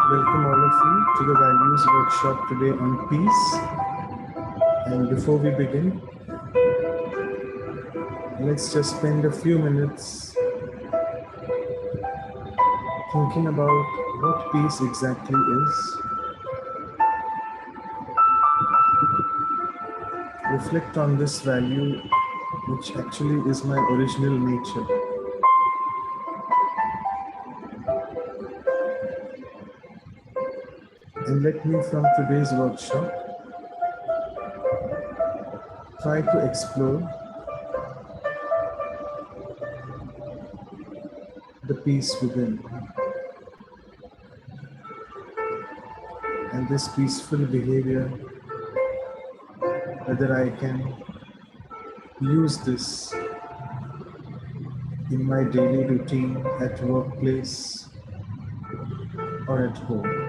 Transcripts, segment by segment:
Welcome all of you to the Values Workshop today on peace. And before we begin, let's just spend a few minutes thinking about what peace exactly is. Reflect on this value, which actually is my original nature. And let me, from today's workshop, try to explore the peace within. And this peaceful behavior, whether I can use this in my daily routine at workplace or at home.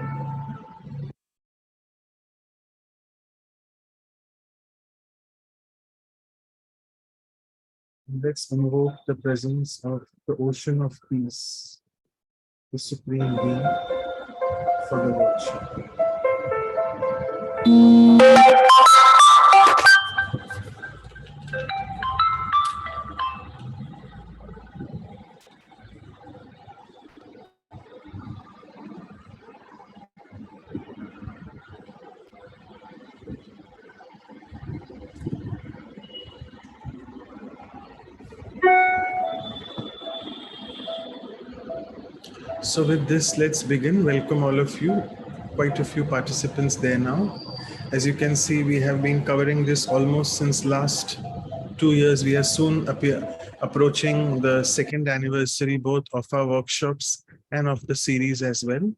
Let's invoke the presence of the ocean of peace, the Supreme Being, for the workshop. So with this, let's begin. Welcome all of you. Quite a few participants there now. As you can see, we have been covering this almost since last 2 years. We are soon approaching the second anniversary, both of our workshops and of the series as well.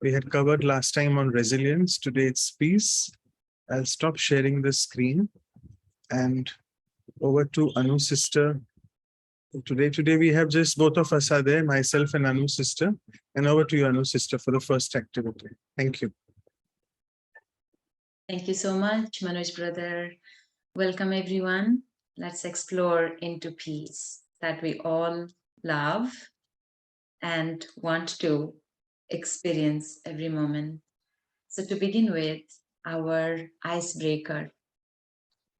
We had covered last time on resilience. Today it's peace. I'll stop sharing the screen and over to Anu sister. Today we have just both of us are there, myself and Anu sister. And over to you, Anu sister, for the first activity. Thank you. Thank you so much, Manoj brother. Welcome everyone. Let's explore into peace that we all love and want to experience every moment. So to begin with, our icebreaker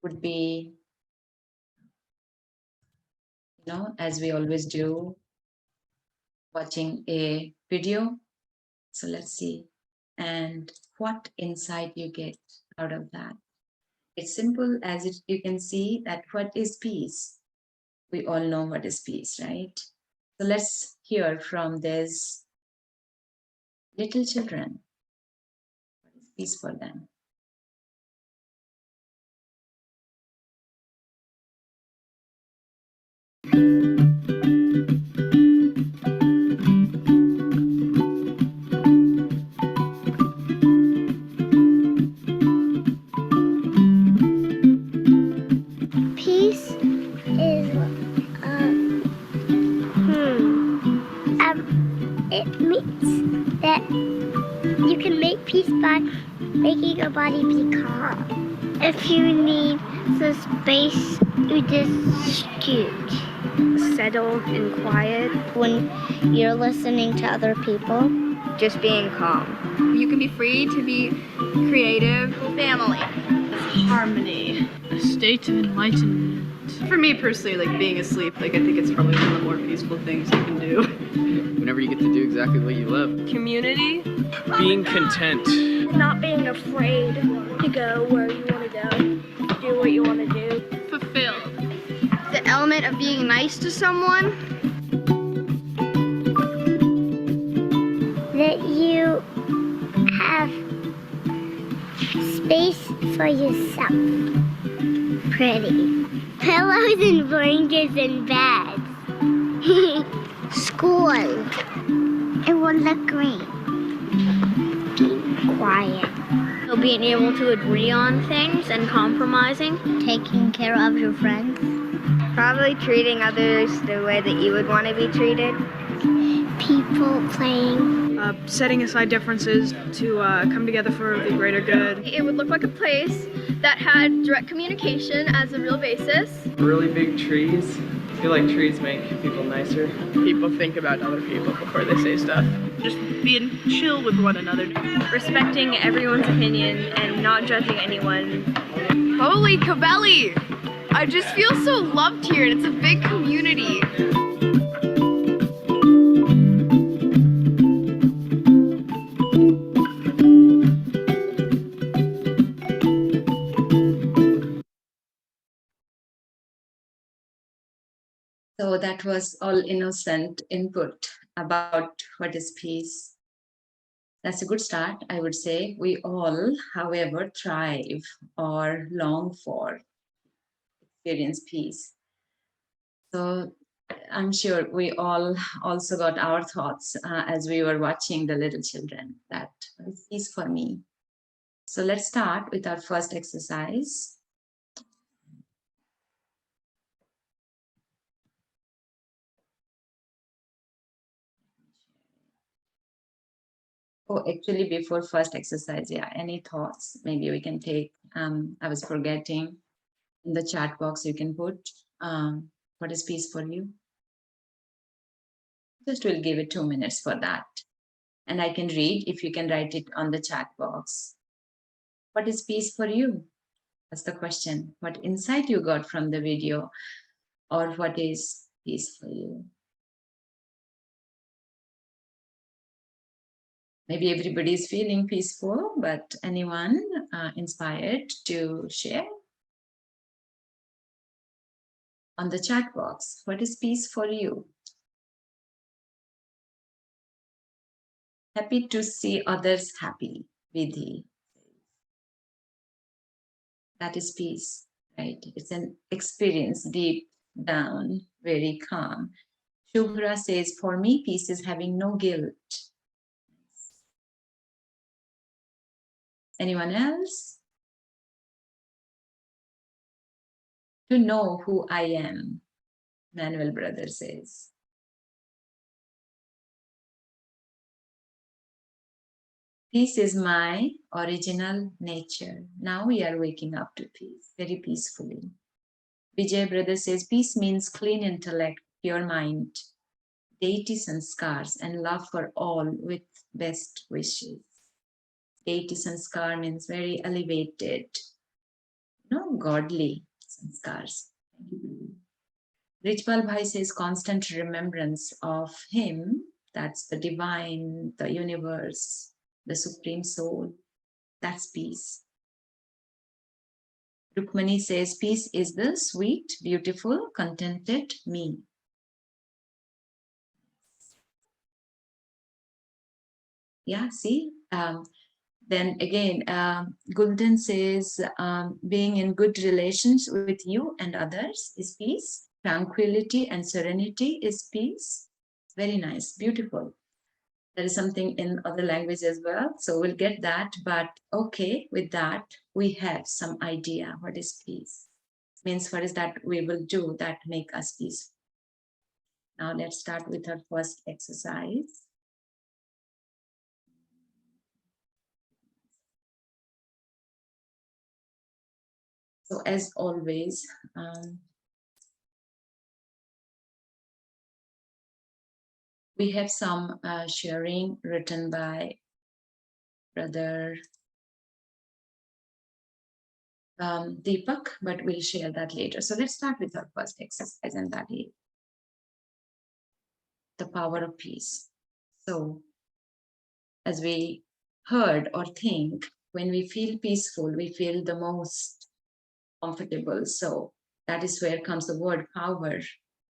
would be, as we always do, watching a video. So let's see, and what insight you get out of that. It's simple as you can see that what is peace? We all know what is peace, right? So let's hear from these little children. What is peace for them? Peace is it means that you can make peace by making your body be calm. If you need the space, you just scoot. Settle and quiet. When you're listening to other people, Just being calm. You can be free to be creative. Family. Harmony. A state of enlightenment. For me personally, like being asleep, I think it's probably one of the more peaceful things you can do. Whenever you get to do exactly what you love. Community. Being content. Not being afraid to go where you want to go, do what you want to do. Fulfilled. The element of being nice to someone. that you have space for yourself. Pretty. Pillows and blankets and beds. School. It will look great. Being quiet. So being able to agree on things and compromising. Taking care of your friends. Probably treating others the way that you would want to be treated. People playing. Setting aside differences to come together for the greater good. It would look like a place that had direct communication as a real basis. Really big trees. I feel like trees make people nicer. People think about other people before they say stuff. Just being chill with one another. Respecting everyone's opinion and not judging anyone. Holy Cabelli! I just feel so loved here, and it's a big community. So that was all innocent input about what is peace. That's a good start, I would say. We all, however, thrive or long for experience peace. So I'm sure we all also got our thoughts as we were watching the little children, that what is peace for me. So let's start with our first exercise. Oh, actually, before first exercise, yeah, any thoughts? Maybe we can take, I was forgetting, in the chat box, you can put, what is peace for you? Just we'll give it 2 minutes for that. And I can read if you can write it on the chat box. What is peace for you? That's the question. What insight you got from the video, or what is peace for you? Maybe everybody is feeling peaceful, but anyone inspired to share? On the chat box, what is peace for you? Happy to see others happy, Vidhi. That is peace, right? It's an experience deep down, very calm. Shubhra says, for me, peace is having no guilt. Anyone else? To know who I am, Manuel brother says. Peace is my original nature. Now we are waking up to peace, very peacefully. Vijay brother says, peace means clean intellect, pure mind, deity sanskars, and love for all with best wishes. Deity sanskar means very elevated, godly sanskars. Richpal Bhai says, constant remembrance of him, that's the divine, the universe, the supreme soul, that's peace. Rukmani says, peace is the sweet, beautiful, contented me. Yeah, see? Then again, Gulden says, being in good relations with you and others is peace. Tranquility and serenity is peace. Very nice, beautiful. There is something in other language as well, so we'll get that. But okay, with that, we have some idea what is peace. Means what is that we will do that make us peaceful. Now let's start with our first exercise. So as always, we have some sharing written by Brother Deepak, but we'll share that later. So let's start with our first exercise, and that is the power of peace. So as we heard or think, when we feel peaceful, we feel the most comfortable. So that is where comes the word power.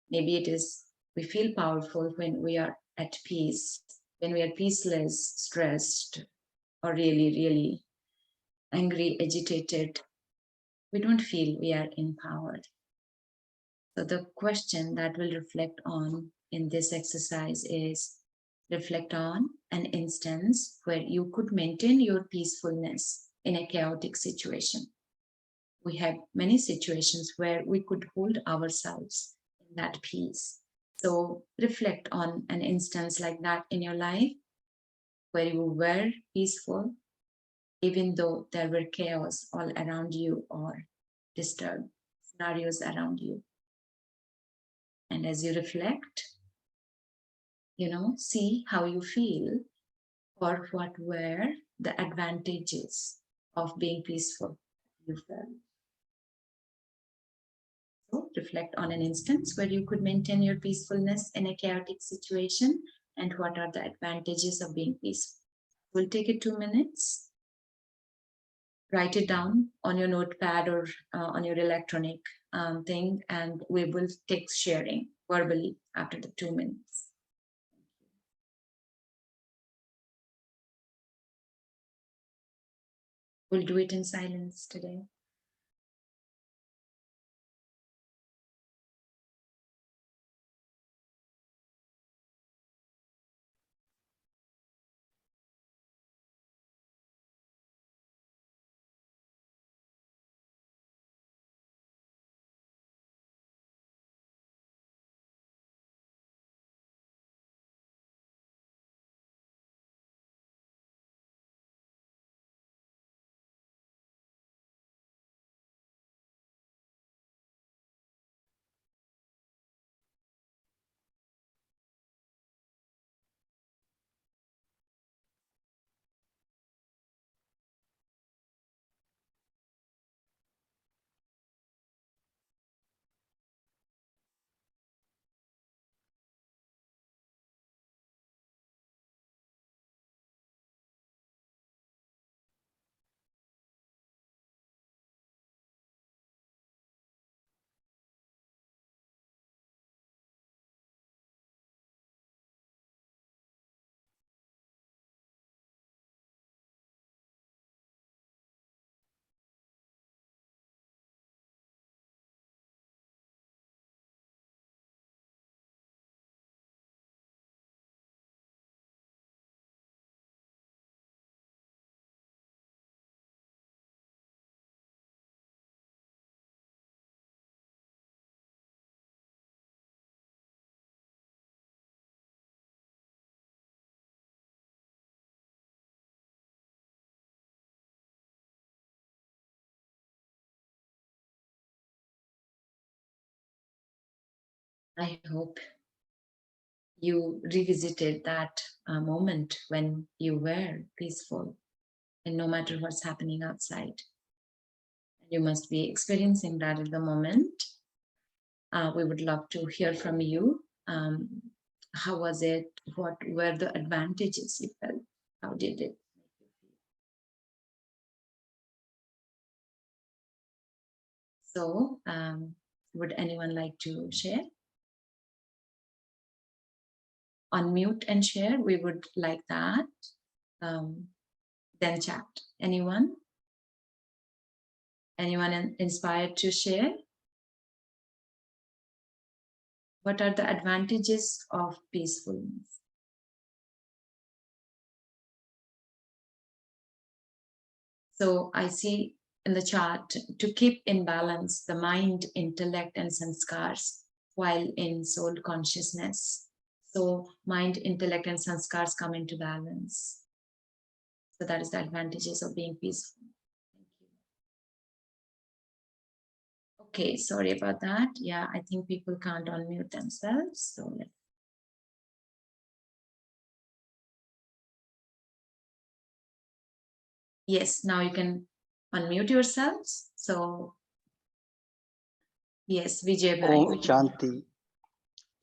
Maybe it is, we feel powerful when we are at peace, when we are peaceless, stressed, or really, really angry, agitated. We don't feel we are empowered. So the question that we'll reflect on in this exercise is, reflect on an instance where you could maintain your peacefulness in a chaotic situation. We have many situations where we could hold ourselves in that peace. So reflect on an instance like that in your life where you were peaceful, even though there were chaos all around you or disturbed scenarios around you. And as you reflect, see how you feel, or what were the advantages of being peaceful you felt. So reflect on an instance where you could maintain your peacefulness in a chaotic situation, and what are the advantages of being peaceful. We'll take it 2 minutes. Write it down on your notepad or on your electronic thing, and we will take sharing verbally after the 2 minutes. We'll do it in silence today. I hope you revisited that moment when you were peaceful, and no matter what's happening outside. You must be experiencing that at the moment. We would love to hear from you. How was it? What were the advantages you felt? How did it make you feel? So, would anyone like to share? Unmute and share. We would like that. Then chat. Anyone? Anyone inspired to share? What are the advantages of peacefulness? So I see in the chart, to keep in balance the mind, intellect, and sanskars while in soul consciousness. So mind, intellect, and sanskars come into balance. So that is the advantages of being peaceful. Thank you. Okay, sorry about that. Yeah, I think people can't unmute themselves. So let's. Yes, now you can unmute yourselves. So yes, Vijay Bhai. Om Shanti.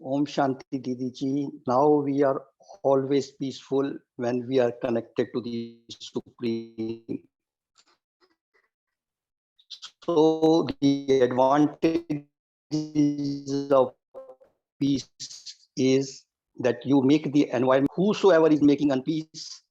Om Shanti Didi Ji. Now we are always peaceful when we are connected to the Supreme. So the advantages of peace is that you make the environment, whosoever is making unpeace,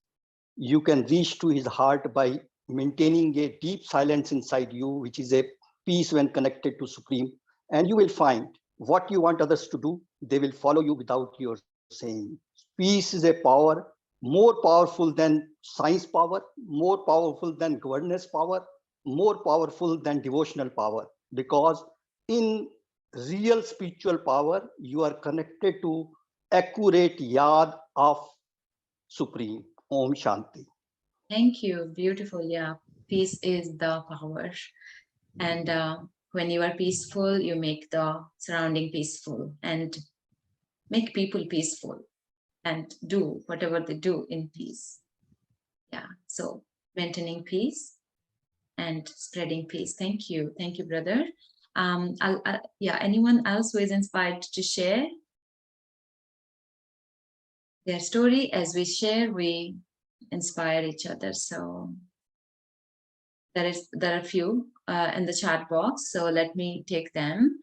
you can reach to his heart by maintaining a deep silence inside you, which is a peace when connected to Supreme. And you will find what you want others to do, they will follow you without your saying. Peace is a power more powerful than science power, more powerful than governance power, more powerful than devotional power, because in real spiritual power, you are connected to accurate yad of Supreme. Om Shanti. Thank you. Beautiful. Yeah. Peace is the power. And when you are peaceful, you make the surrounding peaceful and make people peaceful and do whatever they do in peace. Yeah, so maintaining peace and spreading peace. Thank you, brother. Yeah, anyone else who is inspired to share their story? As we share, we inspire each other. So there are a few in the chat box, so let me take them.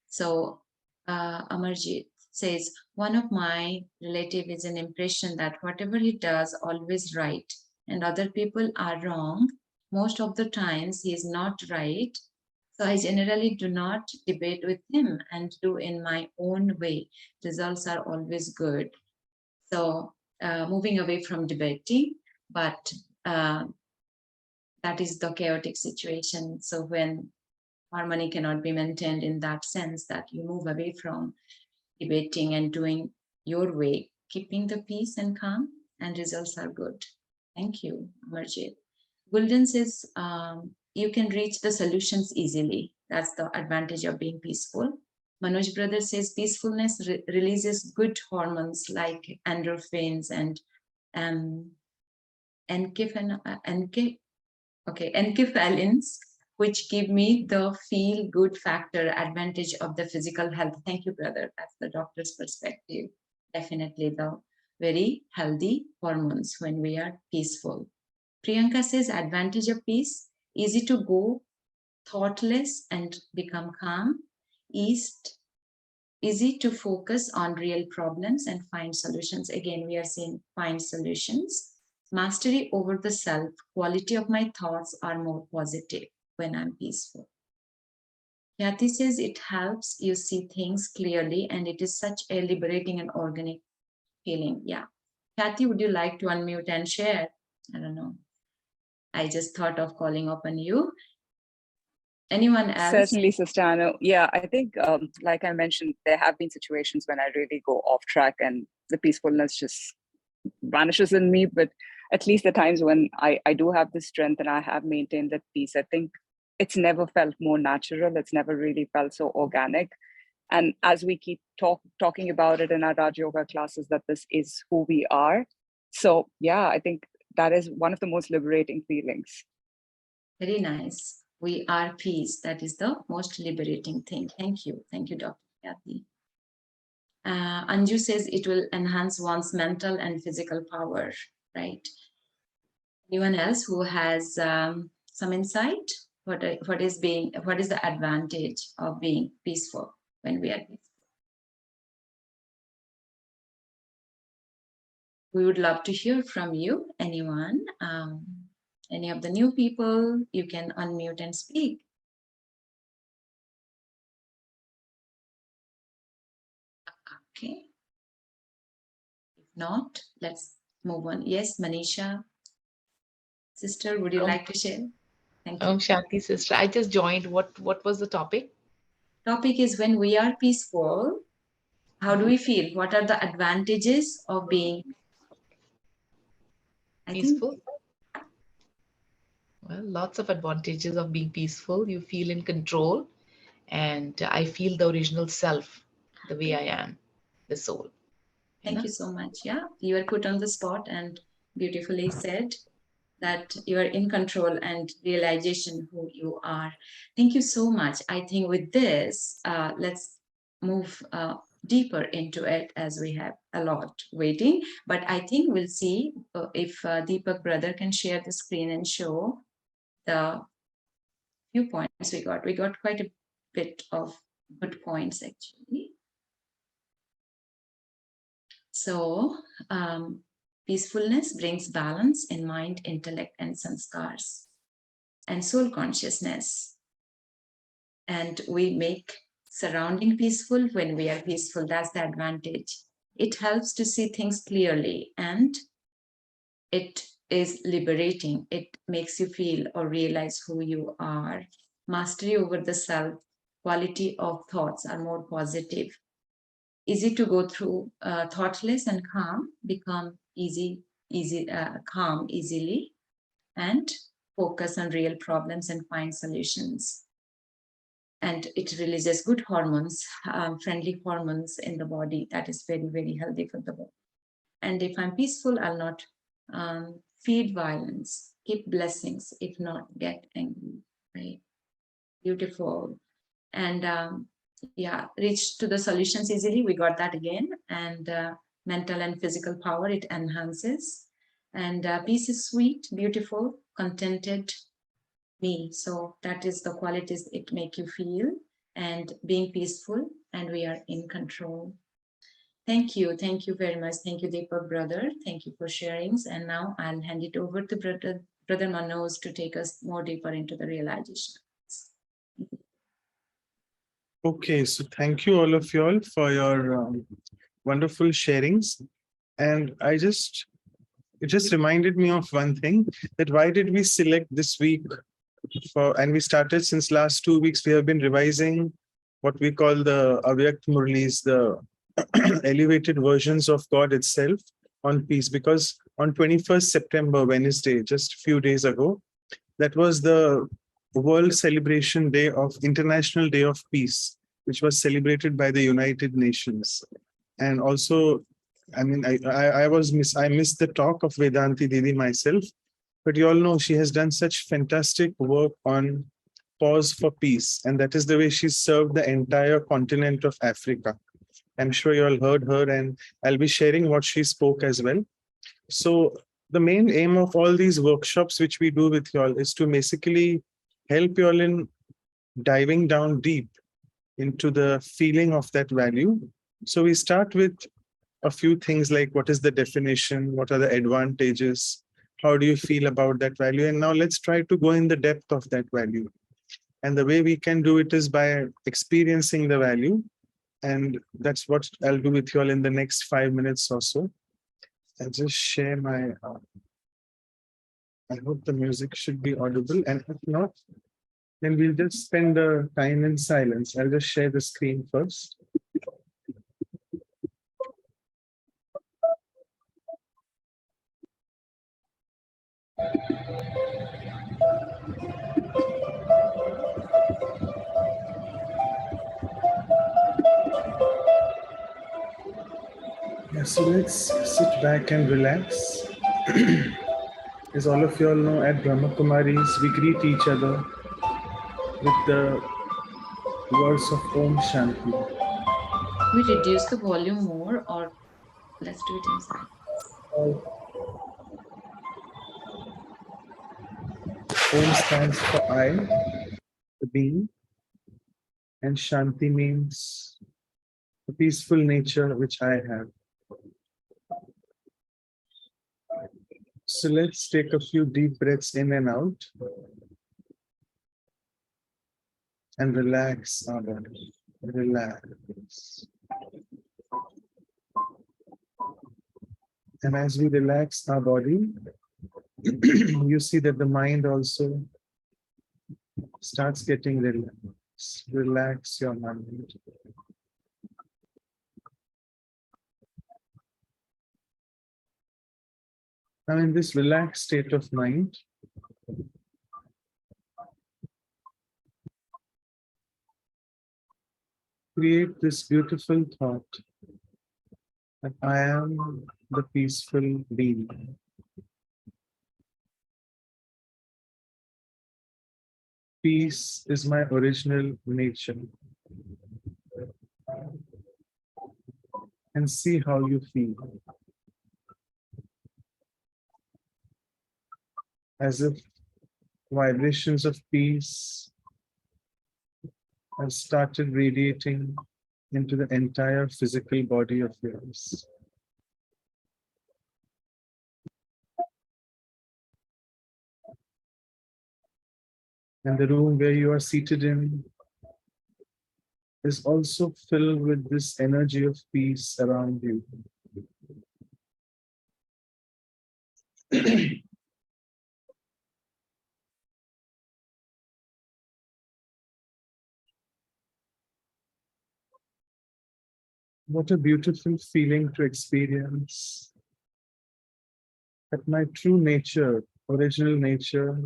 So Amarjit says, one of my relative is an impression that whatever he does always right and other people are wrong. Most of the times he is not right. So I generally do not debate with him and do in my own way. Results are always good. So moving away from debating, but that is the chaotic situation. So when harmony cannot be maintained in that sense, that you move away from debating and doing your way, keeping the peace and calm, and results are good. Thank you, Amarjit. Gulden says, you can reach the solutions easily. That's the advantage of being peaceful. Manoj brother says, peacefulness releases good hormones like endorphins and enkephalins, which give me the feel-good factor advantage of the physical health. Thank you, brother. That's the doctor's perspective. Definitely the very healthy hormones when we are peaceful. Priyanka says, advantage of peace, easy to go thoughtless and become calm. Easy to focus on real problems and find solutions. Again, we are saying find solutions. Mastery over the self, quality of my thoughts are more positive when I'm peaceful. Kathy says it helps you see things clearly and it is such a liberating and organic feeling. Yeah. Kathy, would you like to unmute and share? I don't know. I just thought of calling upon you. Anyone else? Certainly, Sister Anu. Yeah, I think, like I mentioned, there have been situations when I really go off track and the peacefulness just vanishes in me. But at least the times when I do have the strength and I have maintained that peace, I think it's never felt more natural. It's never really felt so organic. And as we keep talking about it in our Raj Yoga classes, that this is who we are. So yeah, I think that is one of the most liberating feelings. Very nice. We are peace. That is the most liberating thing. Thank you. Thank you, Dr. Kathy. Anju says it will enhance one's mental and physical power, right? Anyone else who has some insight? What is the advantage of being peaceful when we are peaceful? We would love to hear from you, anyone. Any of the new people, you can unmute and speak. Okay. If not, let's move on. Yes, Manisha. Sister, would you like to share? Thank you. Shanti, sister. I just joined. What was the topic? Topic is when we are peaceful, how do we feel? What are the advantages of being peaceful? Well, lots of advantages of being peaceful. You feel in control, and I feel the original self, the way I am, the soul. Thank you so much. Yeah, you were put on the spot and beautifully said that you are in control and realization who you are. Thank you so much. I think with this, let's move deeper into it as we have a lot waiting. But I think we'll see if Deepak brother can share the screen and show the few points we got. We got quite a bit of good points actually. So peacefulness brings balance in mind, intellect, and sanskars, and soul consciousness. And we make surrounding peaceful when we are peaceful. That's the advantage. It helps to see things clearly and it is liberating. It makes you feel or realize who you are. Mastery over the self, quality of thoughts are more positive. Easy to go through, thoughtless and calm become calm easily, and focus on real problems and find solutions. And it releases good hormones, friendly hormones in the body. That is very, very healthy for the body. And if I'm peaceful, I'll not feed violence, keep blessings, if not get angry, right? Beautiful. And yeah, reach to the solutions easily. We got that again. And mental and physical power, it enhances. And peace is sweet, beautiful, contented me. So that is the qualities it make you feel, and being peaceful, and we are in control. Thank you very much. Thank you, Deepak brother. Thank you for sharings. And now I'll hand it over to brother Manoj to take us more deeper into the realization. Okay, so thank you all of you all for your wonderful sharings. And it just reminded me of one thing, that why did we select this week and we started since last 2 weeks, we have been revising what we call the Avyakt Murlis, the elevated versions of God itself on peace, because on 21st September, Wednesday, just a few days ago, that was the World Celebration Day of International Day of Peace, which was celebrated by the United Nations. And also, I mean, I missed the talk of Vedanti Didi myself, but you all know she has done such fantastic work on Pause for Peace. And that is the way she served the entire continent of Africa. I'm sure you all heard her, and I'll be sharing what she spoke as well. So the main aim of all these workshops which we do with you all is to basically help you all in diving down deep into the feeling of that value. So we start with a few things like what is the definition, what are the advantages, how do you feel about that value? And now let's try to go in the depth of that value. And the way we can do it is by experiencing the value. And that's what I'll do with you all in the next 5 minutes or so. I'll just share my, I hope the music should be audible. And if not, then we'll just spend the time in silence. I'll just share the screen first. Yeah, so let's sit back and relax. As all of you all know, at Brahma Kumaris, we greet each other with the words of Om Shanti. We reduce the volume more, or let's do it inside. Om stands for I, the being, and Shanti means the peaceful nature which I have. So let's take a few deep breaths in and out and relax our body. Relax. And as we relax our body, you see that the mind also starts getting relaxed. Relax your mind. Now, in this relaxed state of mind, create this beautiful thought that I am the peaceful being. Peace is my original nature. And see how you feel. As if vibrations of peace have started radiating into the entire physical body of yours. And the room where you are seated in is also filled with this energy of peace around you. What a beautiful feeling to experience that my true nature, original nature,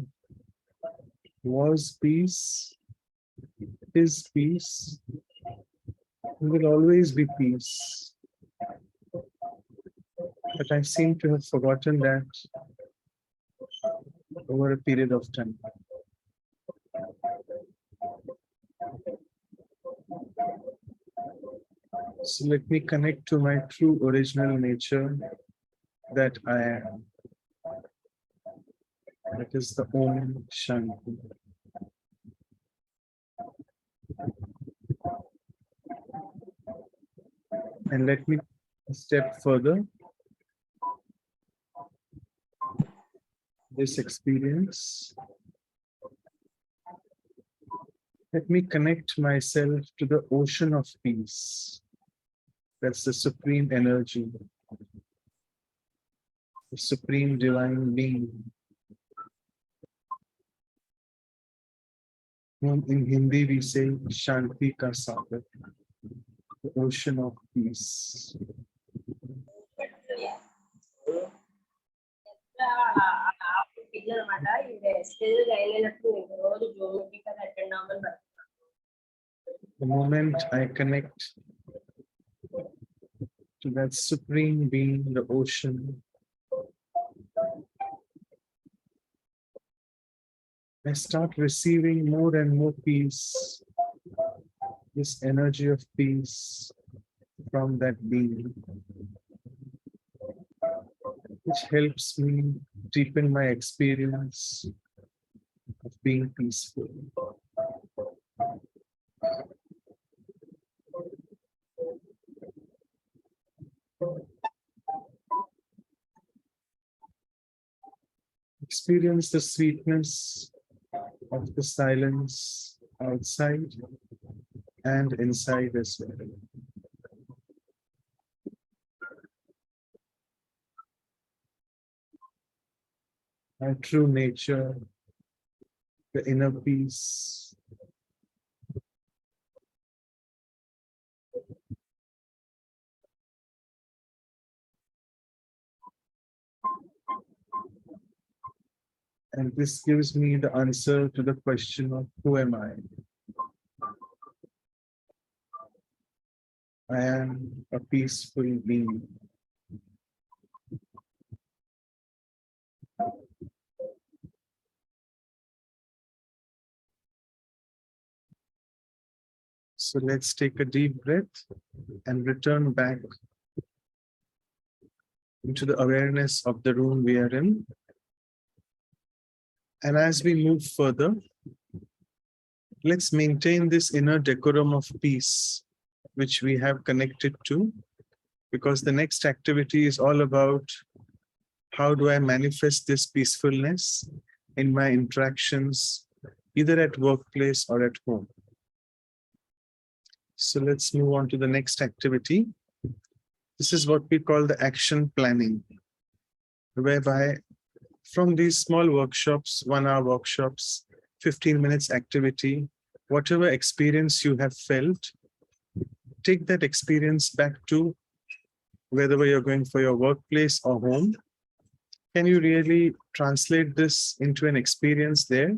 was peace, is peace, and will always be peace. But I seem to have forgotten that over a period of time. So let me connect to my true original nature that I am. That is the Om Shanti. And let me step further. This experience. Let me connect myself to the ocean of peace. That's the supreme energy, the supreme divine being, whom in Hindi we say Shanti Ka Sagar, the ocean of peace. The moment I connect to that supreme being, the ocean, I start receiving more and more peace, this energy of peace from that being, which helps me deepen my experience of being peaceful. Experience the sweetness of the silence outside and inside as well. My true nature, the inner peace. And this gives me the answer to the question of who am I? I am a peaceful being. So let's take a deep breath and return back into the awareness of the room we are in. And as we move further, let's maintain this inner decorum of peace, which we have connected to, because the next activity is all about how do I manifest this peacefulness in my interactions, either at workplace or at home. So let's move on to the next activity. This is what we call the action planning, whereby from these small workshops, 1 hour workshops, 15 minutes activity, whatever experience you have felt, take that experience back to whether you're going for your workplace or home. Can you really translate this into an experience there?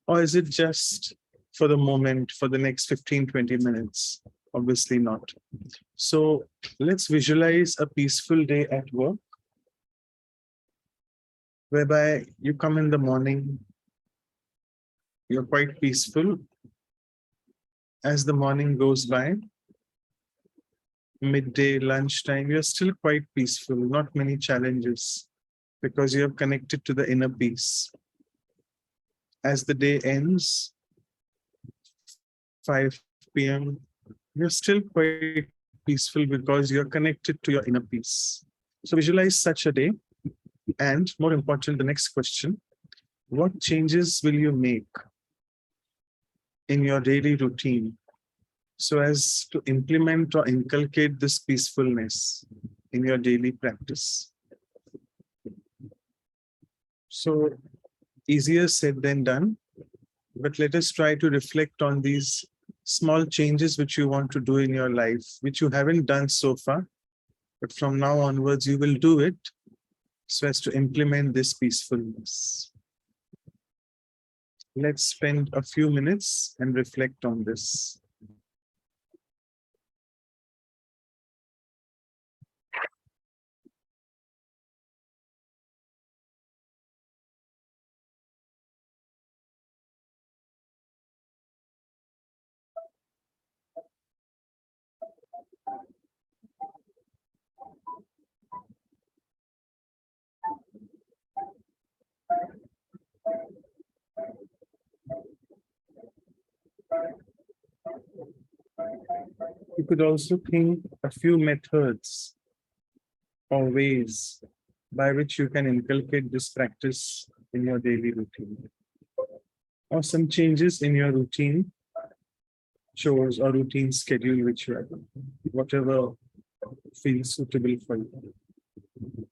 Or is it just for the moment, for the next 15, 20 minutes? Obviously not. So let's visualize a peaceful day at work, whereby you come in the morning, you're quite peaceful. As the morning goes by, midday, lunchtime, you're still quite peaceful, not many challenges, because you have connected to the inner peace. As the day ends, 5 p.m., you're still quite peaceful because you're connected to your inner peace. So visualize such a day. And more important, the next question, what changes will you make in your daily routine so as to implement or inculcate this peacefulness in your daily practice? So easier said than done, but let us try to reflect on these small changes which you want to do in your life, which you haven't done so far, but from now onwards you will do it so as to implement this peacefulness. let's spend a few minutes and reflect on this. You could also think a few methods or ways by which you can inculcate this practice in your daily routine, or some changes in your routine, chores or routine schedule, which you have, whatever feels suitable for you.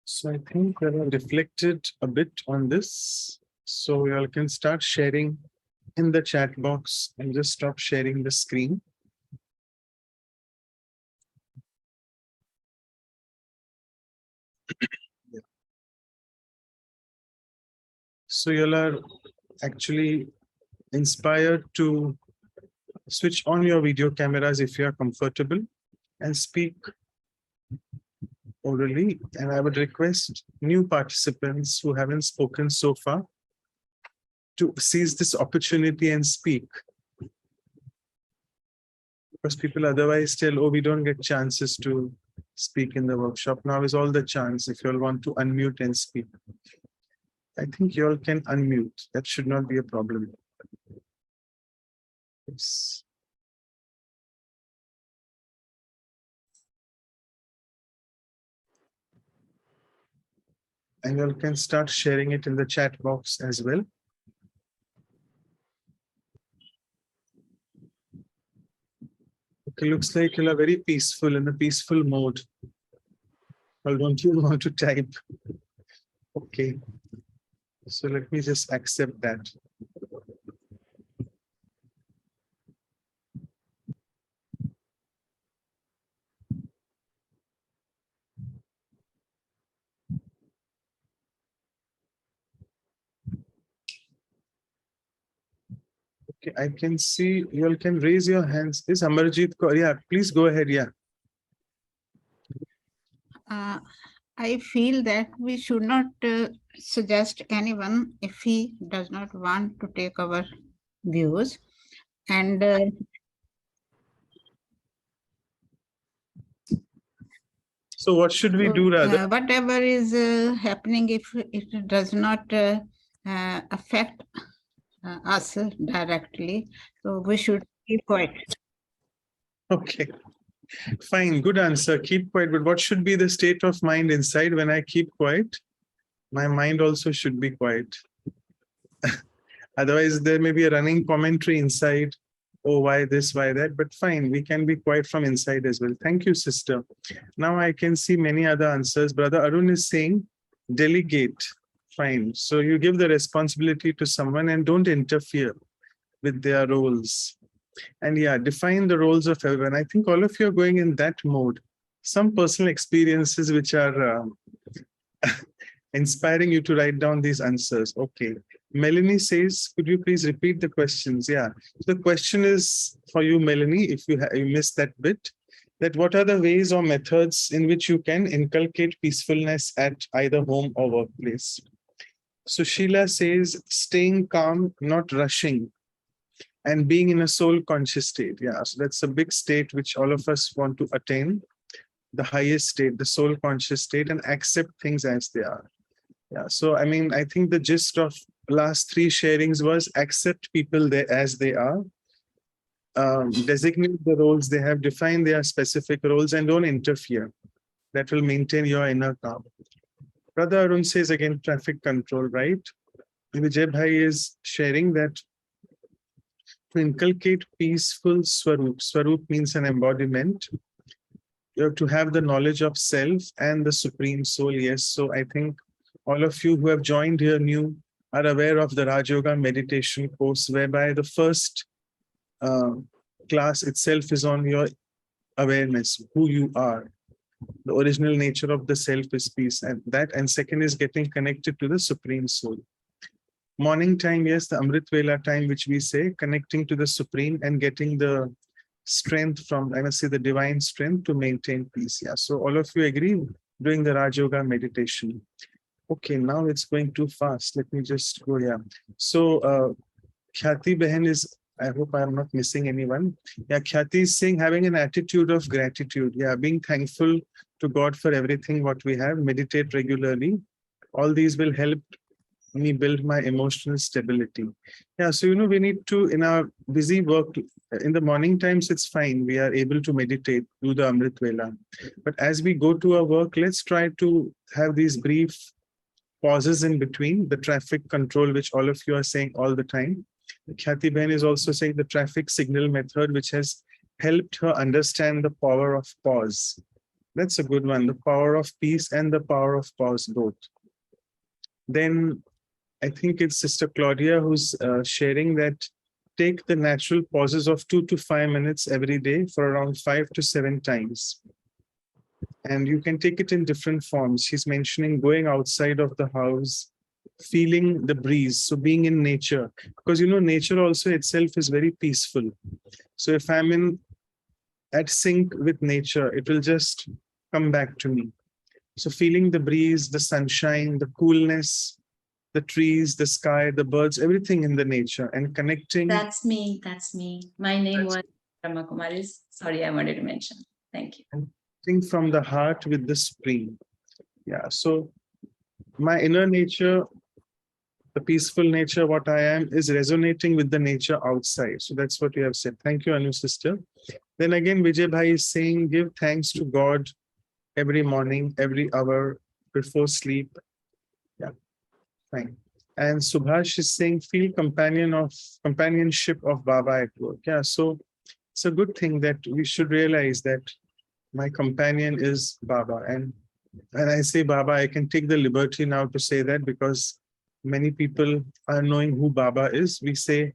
So I think I have reflected a bit on this. So you all can start sharing in the chat box and just stop sharing the screen. So you all are actually inspired to switch on your video cameras if you are comfortable and speak orally. And I would request new participants who haven't spoken so far to seize this opportunity and speak. Because people otherwise tell, oh, we don't get chances to speak in the workshop. Now is all the chance if you all want to unmute and speak. I think you all can unmute. That should not be a problem. Yes. And you all can start sharing it in the chat box as well. Okay, looks like you are very peaceful, in a peaceful mode. Well, don't you want to type? Okay. So let me just accept that. Okay, I can see you all can raise your hands. Is Amarjit, yeah, please go ahead. Yeah. I feel that we should not suggest anyone if he does not want to take our views. And so what should we do rather? Whatever is happening, if it does not affect us directly, so we should keep quiet. Okay. Fine, good answer. Keep quiet. But what should be the state of mind inside when I keep quiet? My mind also should be quiet. Otherwise, there may be a running commentary inside. Oh, why this, why that? But fine, we can be quiet from inside as well. Thank you, sister. Now I can see many other answers. Brother Arun is saying, delegate. Fine. So you give the responsibility to someone and don't interfere with their roles. And yeah, define the roles of everyone. I think all of you are going in that mode. Some personal experiences which are inspiring you to write down these answers. Okay. Melanie says, could you please repeat the questions? Yeah. The question is for you, Melanie, if you missed that bit, that what are the ways or methods in which you can inculcate peacefulness at either home or workplace? So Sheila says, staying calm, not rushing, and being in a soul conscious state. Yeah, so that's a big state which all of us want to attain, the highest state, the soul conscious state, and accept things as they are. Yeah, so I mean, I think the gist of last three sharings was accept people there as they are, designate the roles they have, define their specific roles, and don't interfere. That will maintain your inner calm. Brother Arun says again, traffic control, right? Vijay Bhai is sharing that to inculcate peaceful Swarup. Swarup means an embodiment. you have to have the knowledge of self and the Supreme Soul. Yes. So I think all of you who have joined here new are aware of the Raj Yoga meditation course, whereby the first uh, class itself is on your awareness, who you are. The original nature of the self is peace, and that, and second is getting connected to the Supreme Soul. Morning time, yes, the Amrit Vela time, which we say, connecting to the Supreme and getting the strength from, I must say, the divine strength to maintain peace. Yeah. So all of you agree doing the Raj Yoga meditation. Okay, now it's going too fast. Let me just go here. So Khyati Behan is, I hope I'm not missing anyone. Yeah, Khyati is saying having an attitude of gratitude. Yeah, being thankful to God for everything what we have, meditate regularly. All these will help me build my emotional stability. Yeah, so we need to, in our busy work, in the morning times, it's fine. We are able to meditate, do the Amrit Vela. But as we go to our work, let's try to have these brief pauses in between, the traffic control, which all of you are saying all the time. Khyati Ben is also saying the traffic signal method, which has helped her understand the power of pause. That's a good one, the power of peace and the power of pause both. Then I think it's Sister Claudia who's sharing that take the natural pauses of 2 to 5 minutes every day for around 5 to 7 times. And you can take it in different forms. She's mentioning going outside of the house, feeling the breeze, so being in nature, because nature also itself is very peaceful. So if I'm at sync with nature, it will just come back to me. So feeling the breeze, the sunshine, the coolness, the trees, the sky, the birds, everything in the nature, and connecting. That's me. My name was Brahma Kumaris. Sorry, I wanted to mention. Thank you. Connecting from the heart with the Supreme. Yeah, so my inner nature, the peaceful nature, what I am, is resonating with the nature outside. So that's what you have said. Thank you, Anu sister. Then again, Vijay Bhai is saying, give thanks to God every morning, every hour before sleep. Yeah, fine. And Subhash is saying, feel companionship of Baba at work. Yeah, so it's a good thing that we should realize that my companion is Baba. And when I say Baba, I can take the liberty now to say that because many people are knowing who Baba is. We say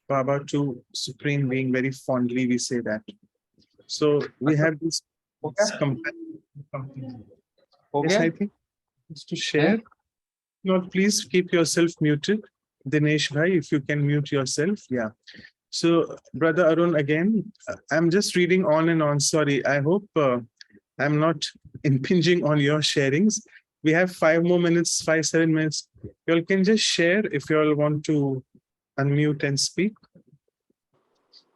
Baba to Supreme Being very fondly, we say that. So we have this companion. Yes, I think it's to share. Lord, please keep yourself muted. Dinesh Bhai, if you can mute yourself. Yeah. So, Brother Arun, again, I'm just reading on and on. Sorry, I hope I'm not impinging on your sharings. We have 5 more minutes, 7 minutes. You all can just share if you all want to unmute and speak.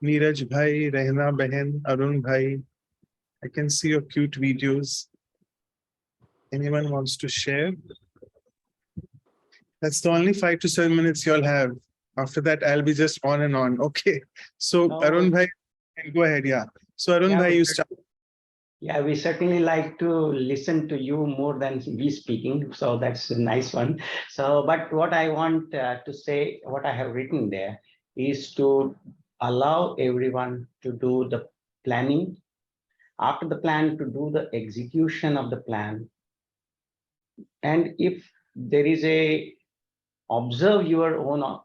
Neeraj Bhai, Rehna Behan, Arun Bhai. I can see your cute videos. Anyone wants to share? That's the only 5 to 7 minutes you'll have. After that, I'll be just on and on. Okay. So Arun Bhai, go ahead. Yeah. So Arun Bhai, you start. Yeah, we certainly like to listen to you more than we speaking. So that's a nice one. So, but what I want to say, what I have written there is to allow everyone to do the planning. After the plan, to do the execution of the plan. And if there is a observe your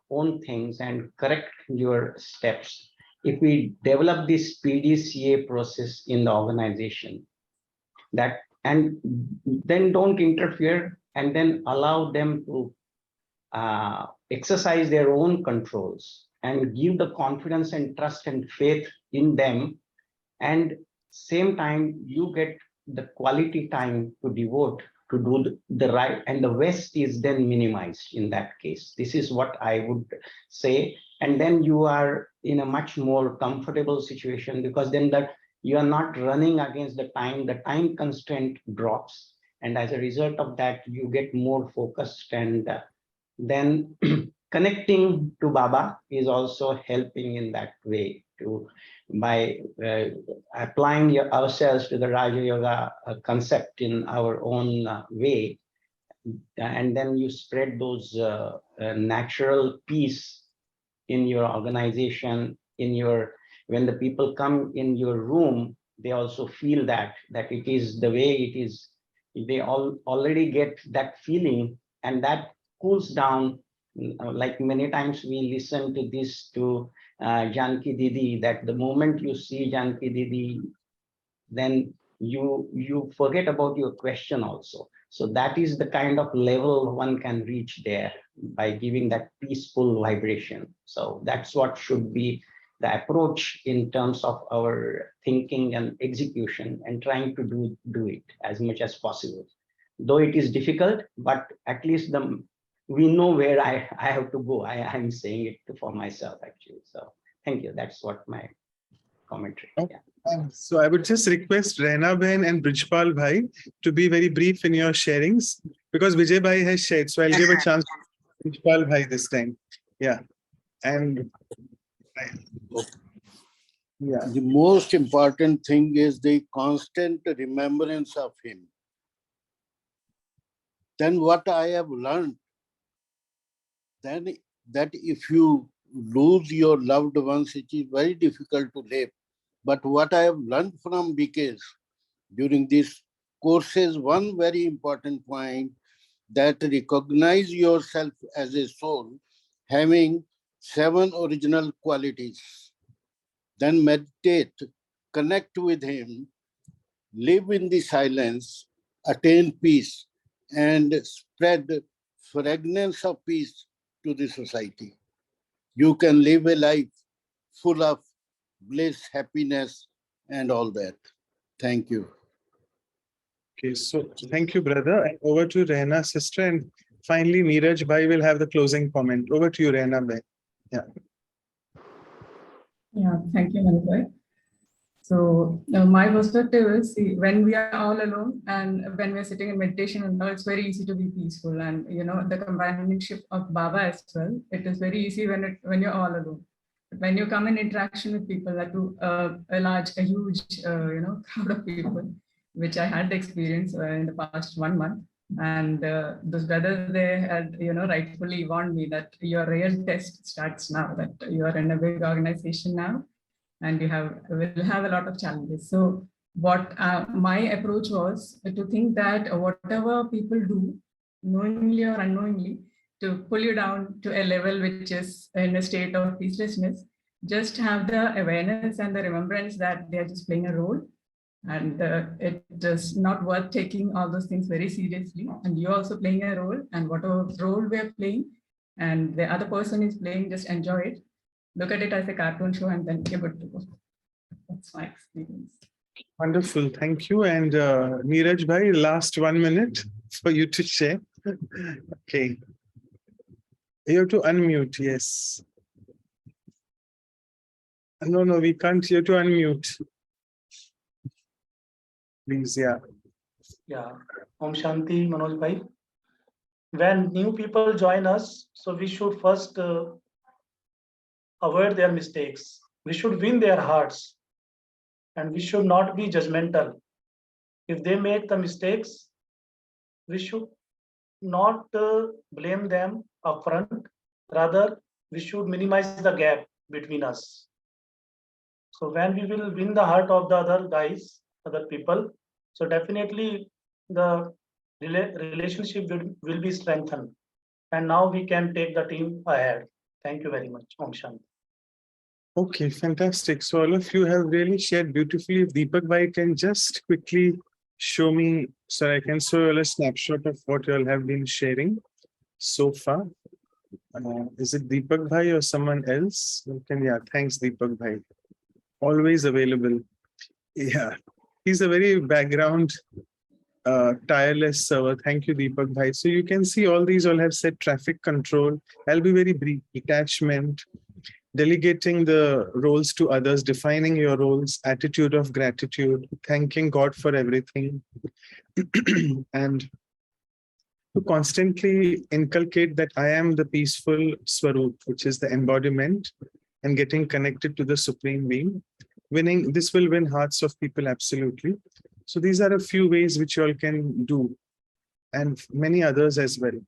own things and correct your steps. If we develop this PDCA process in the organization, that and then don't interfere and then allow them to exercise their own controls and give the confidence and trust and faith in them, and same time you get the quality time to devote to do the right, and the waste is then minimized in that case. This is what I would say. And then you are in a much more comfortable situation, because then that you are not running against the time constraint drops. And as a result of that, you get more focused, and then connecting to Baba is also helping in that way to by applying ourselves to the Raja Yoga concept in our own way, and then you spread those natural peace in your organization, in your when the people come in your room, they also feel that it is the way it is. They all already get that feeling, and that cools down. Like many times we listen to this to Janki Didi, that the moment you see Janki Didi, then you forget about your question also. So that is the kind of level one can reach there by giving that peaceful vibration. So that's what should be the approach in terms of our thinking and execution, and trying to do it as much as possible. Though it is difficult, but at least we know where I have to go. I'm saying it for myself actually. So thank you. That's what my commentary. Yeah. So I would just request Rehna Ben and Brijpal Bhai to be very brief in your sharings, because Vijay Bhai has shared. So I'll give a chance to Brijpal Bhai this time. Yeah. And yeah, the most important thing is the constant remembrance of him. Then what I have learned, then that if you lose your loved ones, it is very difficult to live. But what I have learned from BKs during these courses, one very important point, that recognize yourself as a soul having 7 original qualities. Then meditate, connect with him, live in the silence, attain peace, and spread fragrance of peace to the society. You can live a life full of bliss, happiness, and all that. Thank you. Okay, so thank you, brother. And over to Rehna, sister, and finally Neeraj Bhai will have the closing comment. Over to you, Rehna Bhai. Yeah. Yeah, thank you, Manubhai. So my perspective is, see, when we are all alone and when we're sitting in meditation, and it's very easy to be peaceful. And the companionship of Baba as well. It is very easy when you're all alone. But when you come in interaction with people, that to a huge, crowd of people, which I had the experience in the past 1 month. And those brothers, they had, rightfully warned me that your real test starts now, that you are in a big organization now, and you will have a lot of challenges. So what my approach was to think that whatever people do, knowingly or unknowingly, to pull you down to a level which is in a state of peacelessness, just have the awareness and the remembrance that they are just playing a role. And it is not worth taking all those things very seriously. And you're also playing a role, and whatever role we are playing and the other person is playing, just enjoy it. Look at it as a cartoon show, and then give it to go. That's my experience. Wonderful. Thank you. And Neeraj Bhai, last 1 minute for you to share. Okay. You have to unmute. Yes. No, we can't. You have to unmute. Please, yeah. Yeah. Om Shanti, Manoj Bhai. When new people join us, so we should first avoid their mistakes. We should win their hearts, and we should not be judgmental. If they make the mistakes, we should not blame them upfront. Rather, we should minimize the gap between us. So when we will win the heart of the other people, so definitely the relationship will be strengthened. And now we can take the team ahead. Thank you very much. Om Shanti. Okay, fantastic. So all of you have really shared beautifully. If Deepak Bhai can just quickly show me, so I can show you a snapshot of what you all have been sharing so far. Is it Deepak Bhai or someone else? Yeah, thanks Deepak Bhai. Always available. Yeah, he's a very background tireless server. Thank you, Deepak Bhai. So you can see all these all have said traffic control. I'll be very brief. Detachment, delegating the roles to others, defining your roles, attitude of gratitude, thanking God for everything, and to constantly inculcate that I am the peaceful Swarup, which is the embodiment, and getting connected to the Supreme Being. This will win hearts of people, absolutely. So these are a few ways which you all can do, and many others as well.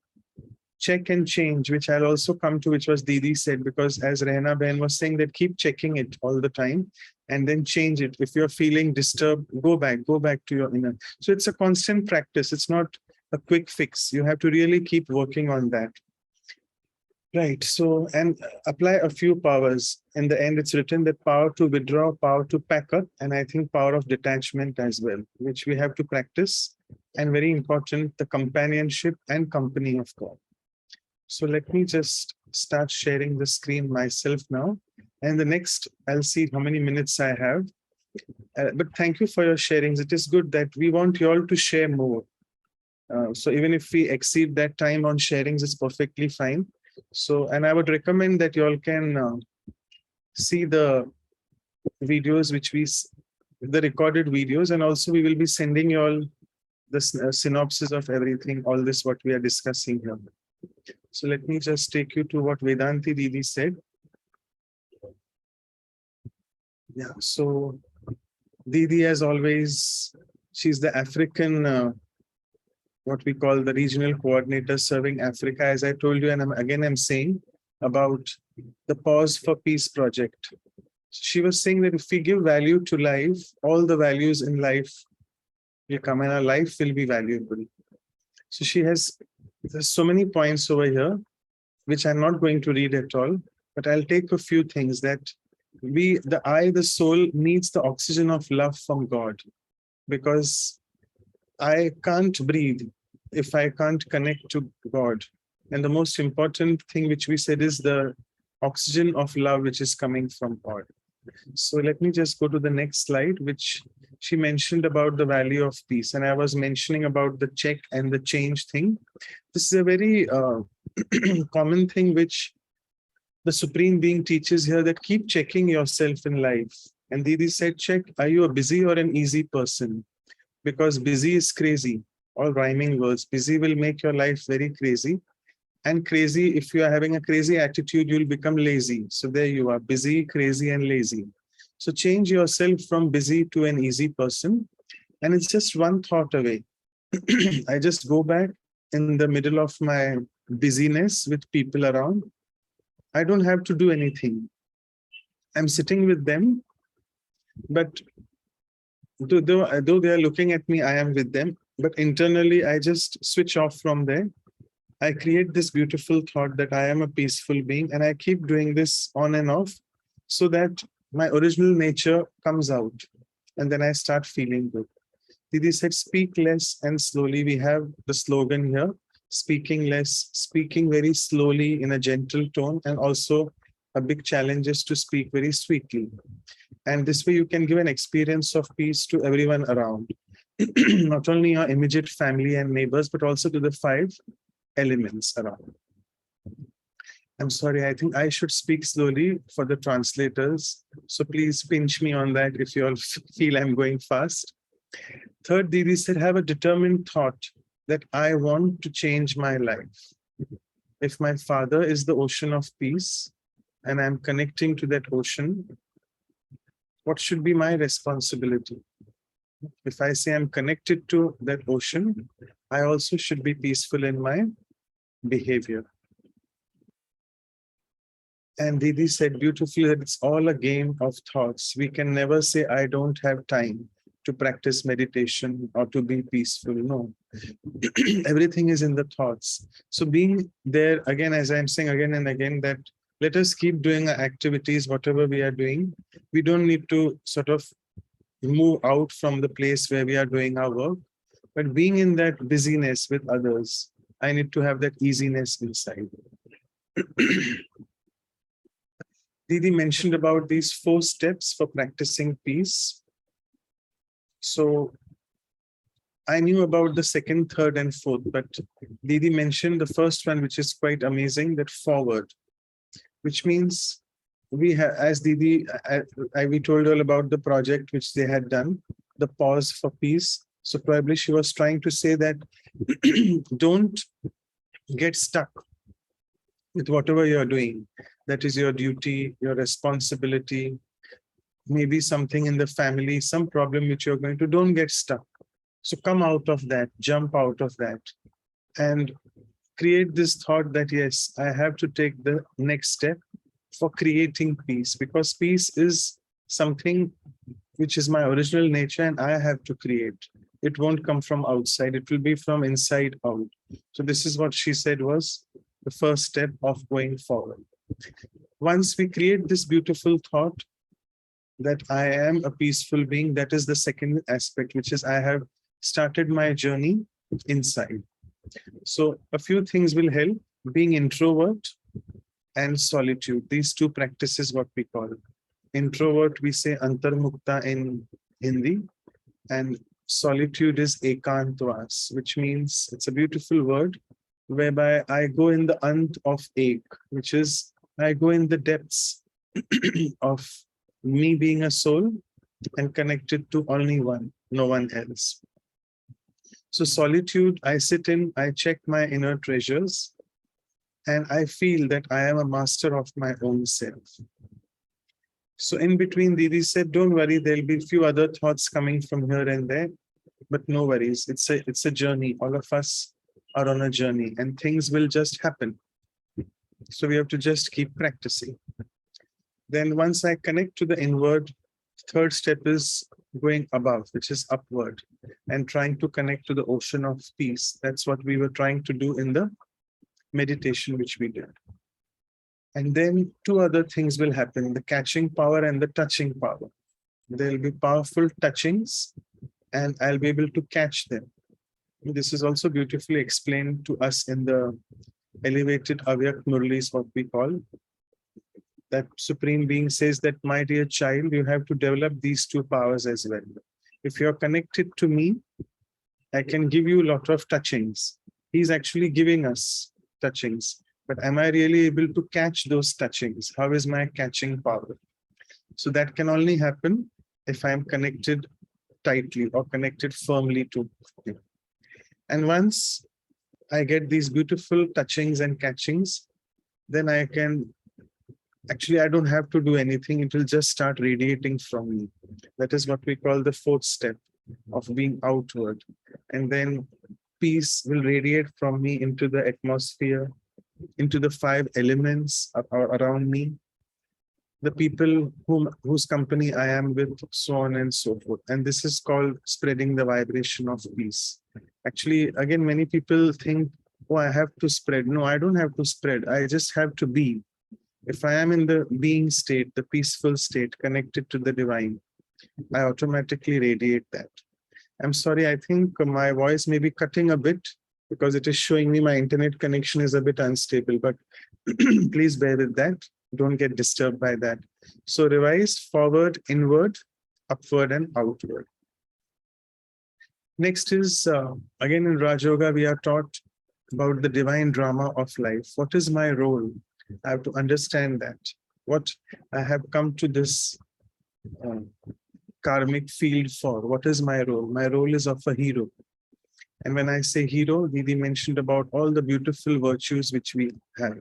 check and change, which I'll also come to, which was Didi said, because as Rehna Ben was saying, that keep checking it all the time and then change it. If you're feeling disturbed, go back to your inner. So it's a constant practice. It's not a quick fix. You have to really keep working on that. Right. So, and apply a few powers. In the end, it's written that power to withdraw, power to pack up, and I think power of detachment as well, which we have to practice. And very important, the companionship and company of God. So let me just start sharing the screen myself now. And the next, I'll see how many minutes I have. But thank you for your sharings. It is good that we want you all to share more. So even if we exceed that time on sharings, it's perfectly fine. So, and I would recommend that you all can see the videos, the recorded videos, and also we will be sending you all the synopsis of everything, all this what we are discussing here. So let me just take you to what Vedanti Didi said. Yeah, so Didi, as always, she's the African what we call the regional coordinator serving Africa, as I told you, and I'm saying about the Pause for Peace project. She was saying that if we give value to life, all the values in life will come and our life will be valuable. So there's so many points over here, which I'm not going to read at all, but I'll take a few things that the soul needs the oxygen of love from God, because I can't breathe if I can't connect to God. And the most important thing which we said is the oxygen of love which is coming from God. So let me just go to the next slide, which she mentioned about the value of peace. And I was mentioning about the check and the change thing. This is a very common thing which the Supreme Being teaches here, that keep checking yourself in life. And Didi said, check, are you a busy or an easy person? Because busy is crazy, all rhyming words. Busy will make your life very crazy. And crazy, if you are having a crazy attitude, you'll become lazy. So there you are, busy, crazy, and lazy. So change yourself from busy to an easy person. And it's just one thought away. I just go back in the middle of my busyness with people around. I don't have to do anything. I'm sitting with them, but though they are looking at me, I am with them, but internally I just switch off from there. I create this beautiful thought that I am a peaceful being, and I keep doing this on and off so that my original nature comes out, and then I start feeling good. Didi said, speak less and slowly. We have the slogan here, speaking less, speaking very slowly in a gentle tone, and also a big challenge is to speak very sweetly. And this way you can give an experience of peace to everyone around, not only your immediate family and neighbors, but also to the 5 elements around. I'm sorry, I think I should speak slowly for the translators. So please pinch me on that if you all feel I'm going fast. Third, Didi said, have a determined thought that I want to change my life. If my father is the ocean of peace and I'm connecting to that ocean, what should be my responsibility? If I say I'm connected to that ocean, I also should be peaceful in my behavior. And Didi said beautifully that it's all a game of thoughts. We can never say, I don't have time to practice meditation or to be peaceful. No, everything is in the thoughts. So being there, again, as I'm saying again and again, that let us keep doing our activities, whatever we are doing. We don't need to sort of move out from the place where we are doing our work, but being in that busyness with others, I need to have that easiness inside. Didi mentioned about these 4 steps for practicing peace. So I knew about the 2nd, 3rd, and 4th, but Didi mentioned the first one, which is quite amazing, that forward, which means we have, as Didi, we told all about the project which they had done, the Pause for Peace. So probably she was trying to say that don't get stuck with whatever you're doing. That is your duty, your responsibility, maybe something in the family, some problem which you're going to, don't get stuck. So come out of that, jump out of that, and create this thought that yes, I have to take the next step for creating peace, because peace is something which is my original nature and I have to create. It won't come from outside, it will be from inside out. So this is what she said was the first step of going forward. Once we create this beautiful thought that I am a peaceful being, that is the second aspect, which is I have started my journey inside. So a few things will help: being introvert and solitude. These two practices, what we call introvert, we say antarmukta in Hindi, and solitude is ekantwas, which means it's a beautiful word whereby I go in the ant of ek, which is I go in the depths of me being a soul and connected to only one, no one else. So solitude, I sit in, I check my inner treasures, and I feel that I am a master of my own self. So in between, Didi said, don't worry, there'll be a few other thoughts coming from here and there, but no worries. It's a journey. All of us are on a journey and things will just happen. So we have to just keep practicing. Then once I connect to the inward, third step is going above, which is upward, and trying to connect to the ocean of peace. That's what we were trying to do in the meditation which we did. And then two other things will happen: the catching power and the touching power. There will be powerful touchings and I'll be able to catch them. This is also beautifully explained to us in the elevated Avyak Murlis, what we call. That Supreme Being says that, my dear child, you have to develop these two powers as well. If you're connected to me, I can give you a lot of touchings. He's actually giving us touchings. But am I really able to catch those touchings? How is my catching power? So that can only happen if I'm connected tightly or connected firmly to him. And once I get these beautiful touchings and catchings, then I can, actually, I don't have to do anything. It will just start radiating from me. That is what we call the fourth step of being outward. And then peace will radiate from me into the atmosphere, into the 5 elements around me, the people whose company I am with, so on and so forth. And this is called spreading the vibration of peace. Actually, again, many people think, oh, I have to spread. No, I don't have to spread. I just have to be. If I am in the being state, the peaceful state, connected to the divine, I automatically radiate that. I'm sorry, I think my voice may be cutting a bit because it is showing me my internet connection is a bit unstable, but please bear with that. Don't get disturbed by that. So revise: forward, inward, upward, and outward. Next is, again in Raj Yoga, we are taught about the divine drama of life. What is my role? I have to understand that. What I have come to this karmic field for. What is my role? My role is of a hero. And when I say hero, Didi mentioned about all the beautiful virtues which we have.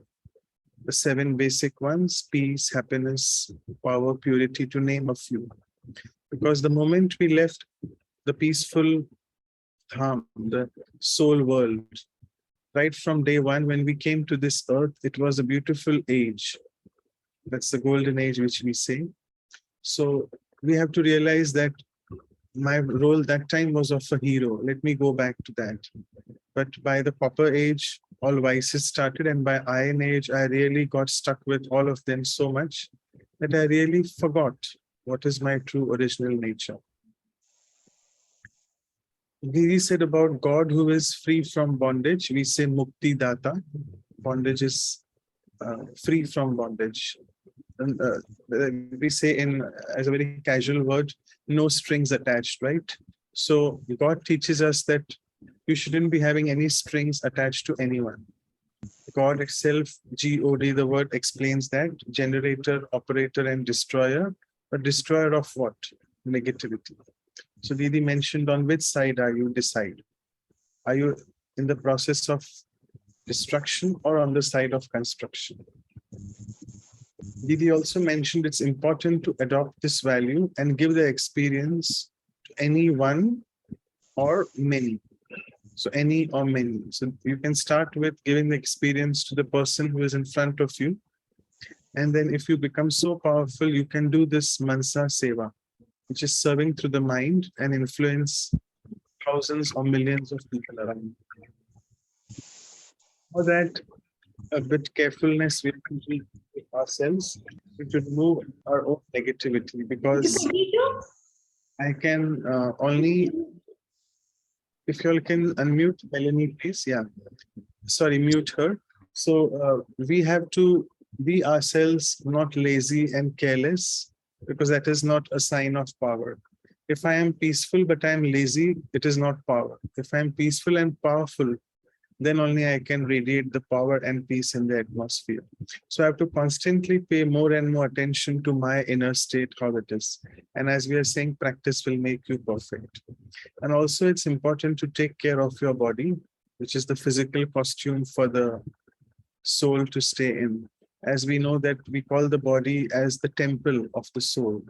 The 7 basic ones: peace, happiness, power, purity, to name a few. Because the moment we left the peaceful dham, the soul world, right from day one, when we came to this earth, it was a beautiful age. That's the golden age which we say. So we have to realize that my role that time was of a hero. Let me go back to that. But by the copper age, all vices started, and by iron age, I really got stuck with all of them so much that I really forgot what is my true original nature. Giri said about God who is free from bondage. We say Mukti Data. Bondage is free from bondage. And, we say as a very casual word, no strings attached, right? So God teaches us that you shouldn't be having any strings attached to anyone. God itself, G-O-D, the word explains that: generator, operator, and destroyer. But destroyer of what? Negativity. So Didi mentioned, on which side are you? Decide. Are you in the process of destruction or on the side of construction? Didi also mentioned it's important to adopt this value and give the experience to anyone or many. So any or many. So you can start with giving the experience to the person who is in front of you. And then if you become so powerful, you can do this Mansa Seva, which is serving through the mind and influence thousands or millions of people around. For that, a bit carefulness we have to be with ourselves. We should remove our own negativity, because I can only, if you all can unmute Melanie, please. Yeah. Sorry, mute her. So we have to be ourselves, not lazy and careless, because that is not a sign of power. If I am peaceful but I am lazy, it is not power. If I am peaceful and powerful, then only I can radiate the power and peace in the atmosphere. So I have to constantly pay more and more attention to my inner state, how it is. And as we are saying, practice will make you perfect. And also it's important to take care of your body, which is the physical costume for the soul to stay in. As we know that we call the body as the temple of the soul.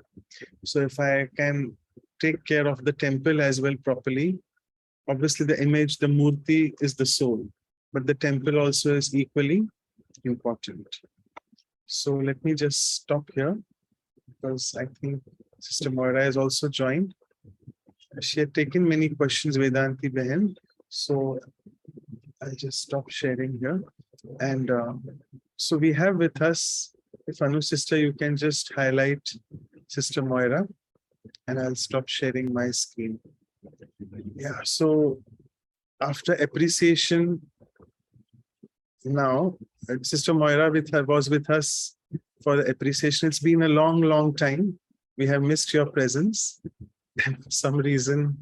So if I can take care of the temple as well properly, obviously the image, the murti is the soul, but the temple also is equally important. So let me just stop here, because I think Sister Moira has also joined. She had taken many questions, Vedanti Behan. So I'll just stop sharing here. And so we have with us, if Anu sister, you can just highlight Sister Moira, and I'll stop sharing my screen. Yeah, so after appreciation, now Sister Moira was with us for the appreciation. It's been a long, long time. We have missed your presence. And for some reason,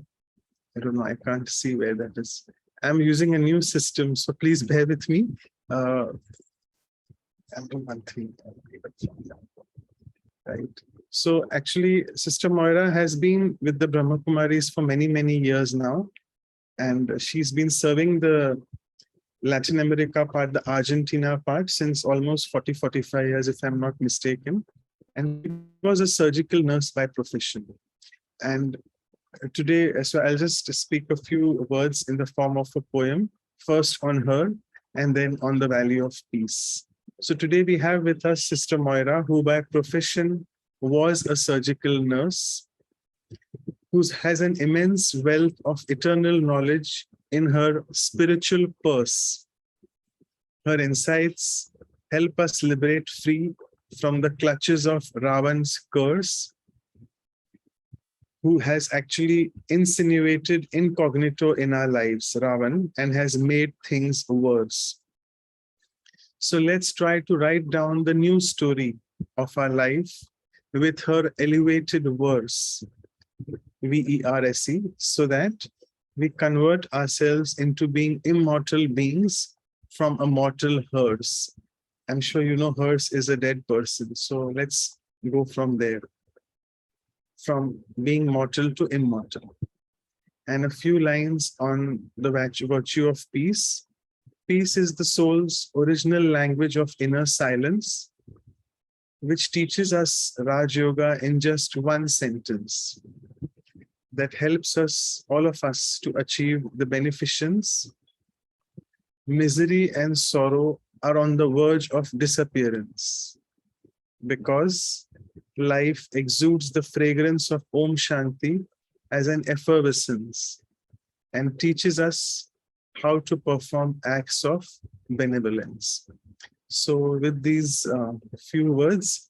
I don't know, I can't see where that is. I'm using a new system, so please bear with me. I'll do one thing. Right. So actually, Sister Moira has been with the Brahma Kumaris for many, many years now. And she's been serving the Latin America part, the Argentina part, since almost 40, 45 years, if I'm not mistaken. And she was a surgical nurse by profession. And today, so I'll just speak a few words in the form of a poem, first on her, and then on the value of peace. So today we have with us Sister Moira, who by profession was a surgical nurse, who has an immense wealth of eternal knowledge in her spiritual purse. Her insights help us liberate free from the clutches of Ravan's curse, who has actually insinuated incognito in our lives, Ravan, and has made things worse. So let's try to write down the new story of our life with her elevated verse, VERSE, so that we convert ourselves into being immortal beings from a mortal hearse. I'm sure you know hearse is a dead person. So let's go from there, from being mortal to immortal. And a few lines on the virtue of peace. Peace is the soul's original language of inner silence, which teaches us Raj Yoga in just one sentence. That helps us, all of us, to achieve the beneficence. Misery and sorrow are on the verge of disappearance, because life exudes the fragrance of Om Shanti as an effervescence and teaches us how to perform acts of benevolence. So with these few words,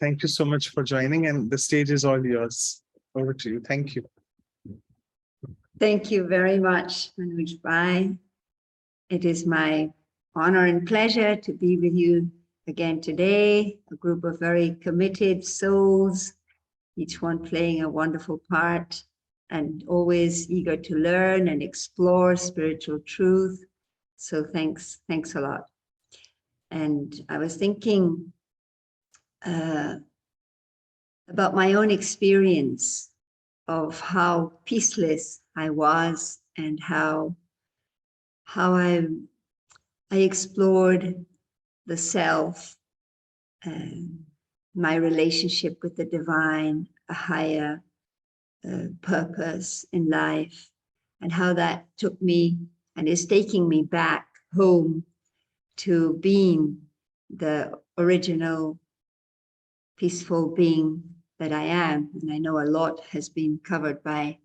thank you so much for joining, and the stage is all yours. Over to you. Thank you. Thank you very much, Manoj Bhai. It is my honor and pleasure to be with you again today, a group of very committed souls, each one playing a wonderful part and always eager to learn and explore spiritual truth. So thanks a lot. And I was thinking about my own experience of how peaceless I was and how I explored the self, my relationship with the divine, a higher purpose in life, and how that took me and is taking me back home to being the original peaceful being that I am. And I know a lot has been covered by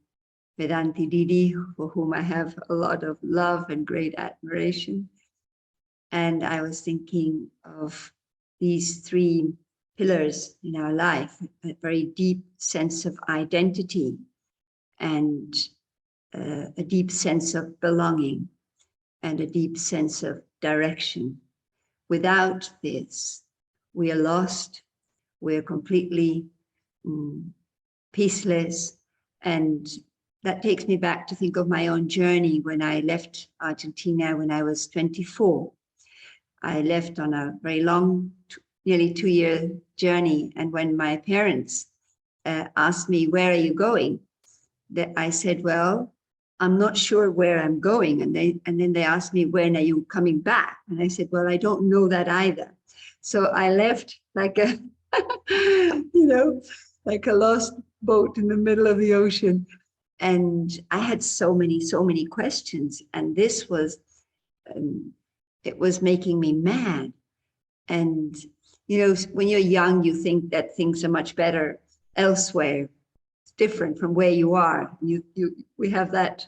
Vedanti Didi, for whom I have a lot of love and great admiration. And I was thinking of these three pillars in our life, a very deep sense of identity and a deep sense of belonging and a deep sense of direction. Without this, we are lost, we're completely peaceless. And that takes me back to think of my own journey when I left Argentina when I was 24. I left on a very long, nearly 2-year journey. And when my parents asked me, where are you going? I said, well, I'm not sure where I'm going. And then they asked me, when are you coming back? And I said, well, I don't know that either. So I left like a, like a lost boat in the middle of the ocean. And I had so many questions. And this was, it was making me mad. And, when you're young, you think that things are much better elsewhere. It's different from where you are. We have that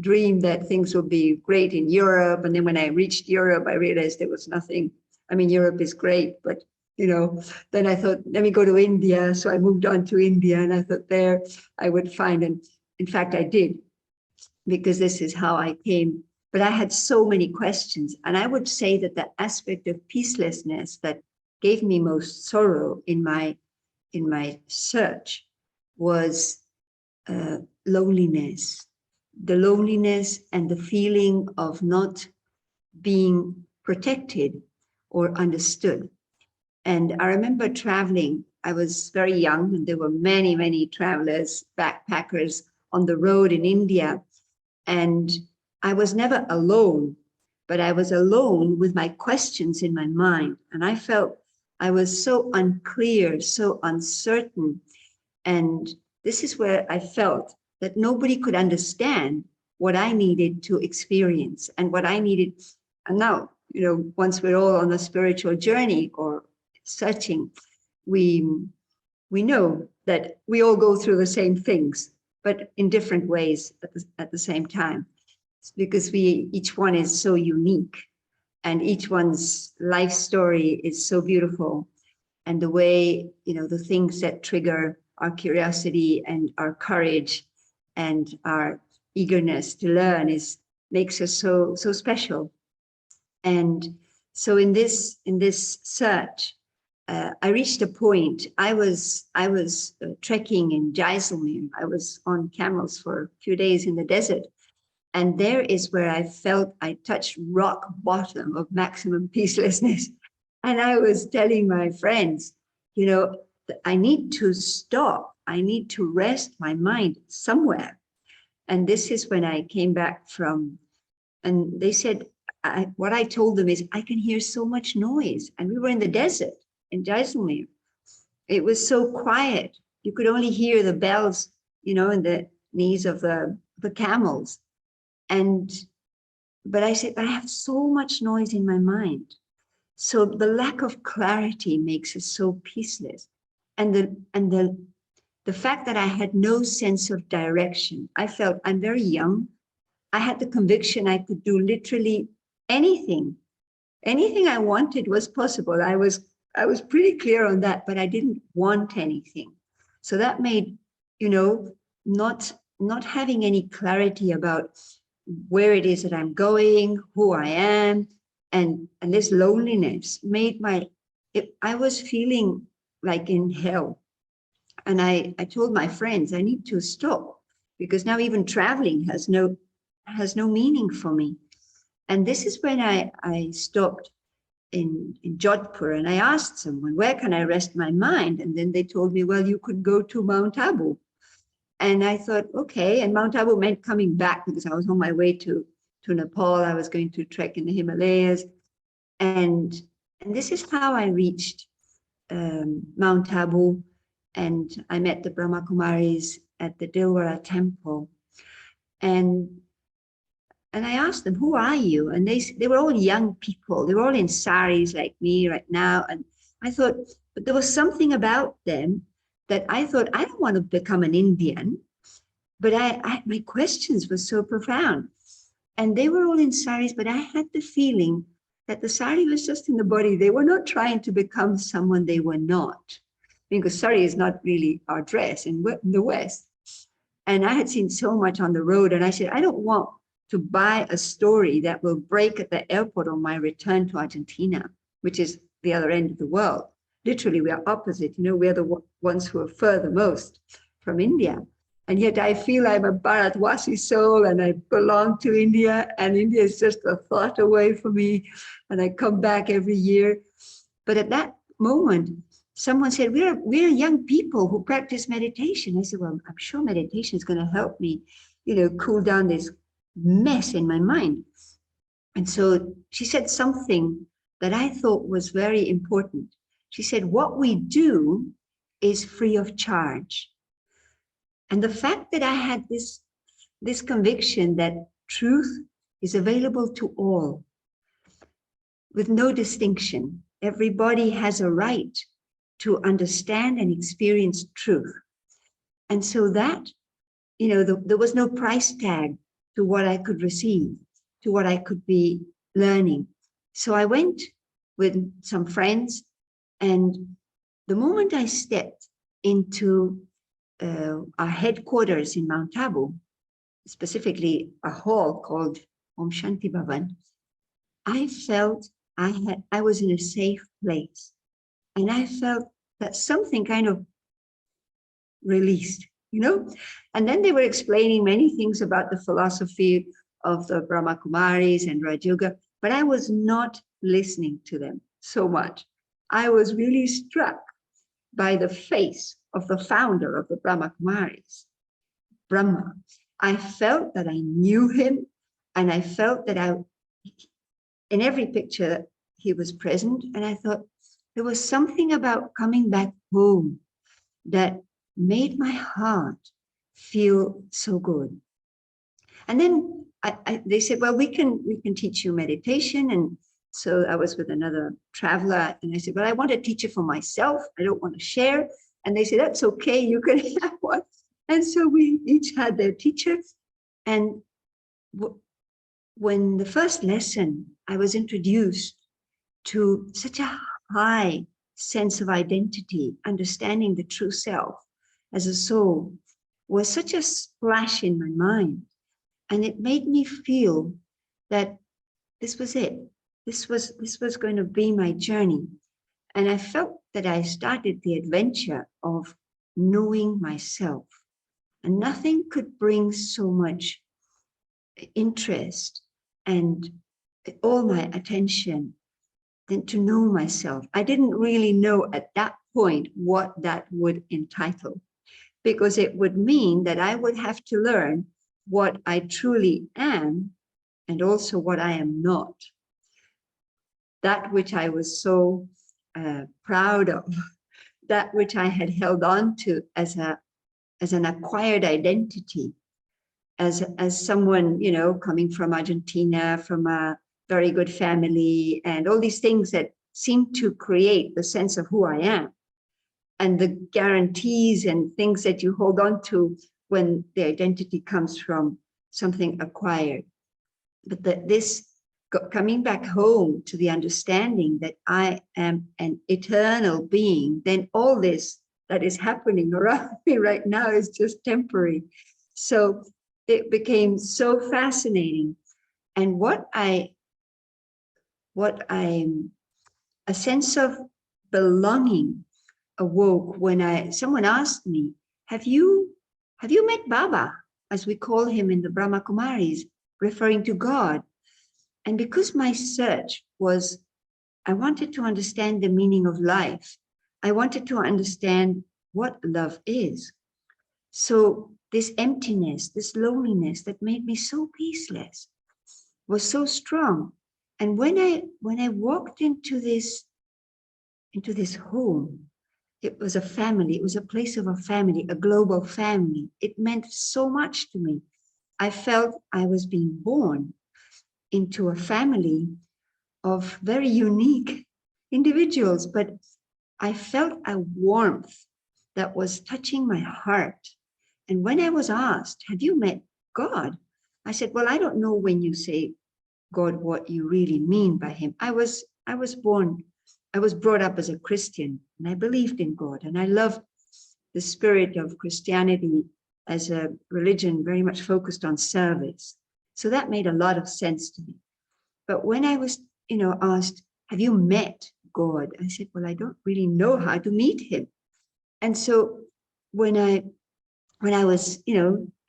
dream that things will be great in Europe. And then when I reached Europe, I realized there was nothing. I mean, Europe is great, but then I thought, let me go to India. So I moved on to India, and I thought there I would find, and in fact, I did, because this is how I came. But I had so many questions. And I would say that the aspect of peacelessness that gave me most sorrow in my search was loneliness. The loneliness and the feeling of not being protected or understood. And I remember traveling. I was very young, and there were many travelers, backpackers on the road in India. And I was never alone, but I was alone with my questions in my mind. And I felt I was so unclear, so uncertain. And this is where I felt that nobody could understand what I needed to experience and what I needed. And now, once we're all on a spiritual journey or searching, we know that we all go through the same things, but in different ways at the same time. It's because each one is so unique, and each one's life story is so beautiful. And the way, the things that trigger our curiosity and our courage and our eagerness to learn makes us so special. And so in this search, I reached a point. I was trekking in Jaisalmer. I was on camels for a few days in the desert. And there is where I felt I touched rock bottom of maximum peacelessness. And I was telling my friends, I need to stop. I need to rest my mind somewhere. And this is when I came back from, and they said, what I told them is, I can hear so much noise. And we were in the desert in Jaisalmer. It was so quiet. You could only hear the bells, in the knees of the camels. But I said, I have so much noise in my mind. So the lack of clarity makes us so peaceless. And the fact that I had no sense of direction, I felt I'm very young. I had the conviction I could do literally anything. Anything I wanted was possible. I was pretty clear on that, but I didn't want anything. So that made, not having any clarity about where it is that I'm going, who I am, and this loneliness made I was feeling like in hell. And I told my friends, I need to stop, because now even traveling has no meaning for me. And this is when I stopped in Jodhpur, and I asked someone, where can I rest my mind? And then they told me, well, you could go to Mount Abu. And I thought, okay. And Mount Abu meant coming back, because I was on my way to Nepal. I was going to trek in the Himalayas. And this is how I reached Mount Abu. And I met the Brahma Kumaris at the Dilwara temple. And I asked them, who are you? And they were all young people. They were all in saris like me right now. And I thought, but there was something about them that I thought, I don't want to become an Indian. But my questions were so profound. And they were all in saris, but I had the feeling that the sari was just in the body. They were not trying to become someone they were not. Because sari is not really our dress in the West. And I had seen so much on the road. And I said, I don't want to buy a story that will break at the airport on my return to Argentina, which is the other end of the world. Literally, we are opposite. You know, we're the ones who are furthermost from India. And yet I feel I'm a Bharatwasi soul and I belong to India, and India is just a thought away from me. And I come back every year. But at that moment, someone said, we're young people who practice meditation. I said, well, I'm sure meditation is going to help me, you know, cool down this mess in my mind. And so she said something that I thought was very important. She said, what we do is free of charge. And the fact that I had this conviction that truth is available to all with no distinction. Everybody has a right to understand and experience truth. And so that, you know, there was no price tag to what I could receive, to what I could be learning. So I went with some friends, and the moment I stepped into our headquarters in Mount Abu, specifically a hall called Om Shanti Bhavan, I felt I was in a safe place. And I felt that something kind of released, you know? And then they were explaining many things about the philosophy of the Brahma Kumaris and Raj Yoga, but I was not listening to them so much. I was really struck by the face of the founder of the Brahma Kumaris, Brahma. I felt that I knew him, and I felt that in every picture he was present, and I thought there was something about coming back home that made my heart feel so good. And then they said, well, we can teach you meditation. And so I was with another traveler, and I said, well, I want to teach it for myself. I don't want to share. And they said, that's okay, you can have one. And so we each had their teacher. And when the first lesson, I was introduced to such a high sense of identity, understanding the true self as a soul, was such a splash in my mind. And it made me feel that this was it. This was going to be my journey. And I felt that I started the adventure of knowing myself. And nothing could bring so much interest and all my attention than to know myself. I didn't really know at that point what that would entitle, because it would mean that I would have to learn what I truly am and also what I am not. That which I was so proud of, that which I had held on to as an acquired identity, as someone, you know, coming from Argentina, from a very good family, and all these things that seem to create the sense of who I am, and the guarantees and things that you hold on to when the identity comes from something acquired. But this coming back home to the understanding that I am an eternal being, then all this that is happening around me right now is just temporary. So it became so fascinating. And a sense of belonging awoke when someone asked me, have you met Baba, as we call him in the Brahma Kumaris, referring to God? And because my search was, I wanted to understand the meaning of life. I wanted to understand what love is. So this emptiness, this loneliness that made me so peaceless was so strong. And when I walked into this home, it was a family, it was a place of a family, a global family. It meant so much to me. I felt I was being born into a family of very unique individuals, but I felt a warmth that was touching my heart. And when I was asked, have you met God? I said, well, I don't know when you say God, what you really mean by him. I was brought up as a Christian, and I believed in God, and I loved the spirit of Christianity as a religion very much focused on service. So that made a lot of sense to me. But when I was, asked, have you met God? I said, well, I don't really know how to meet him. And so when I was,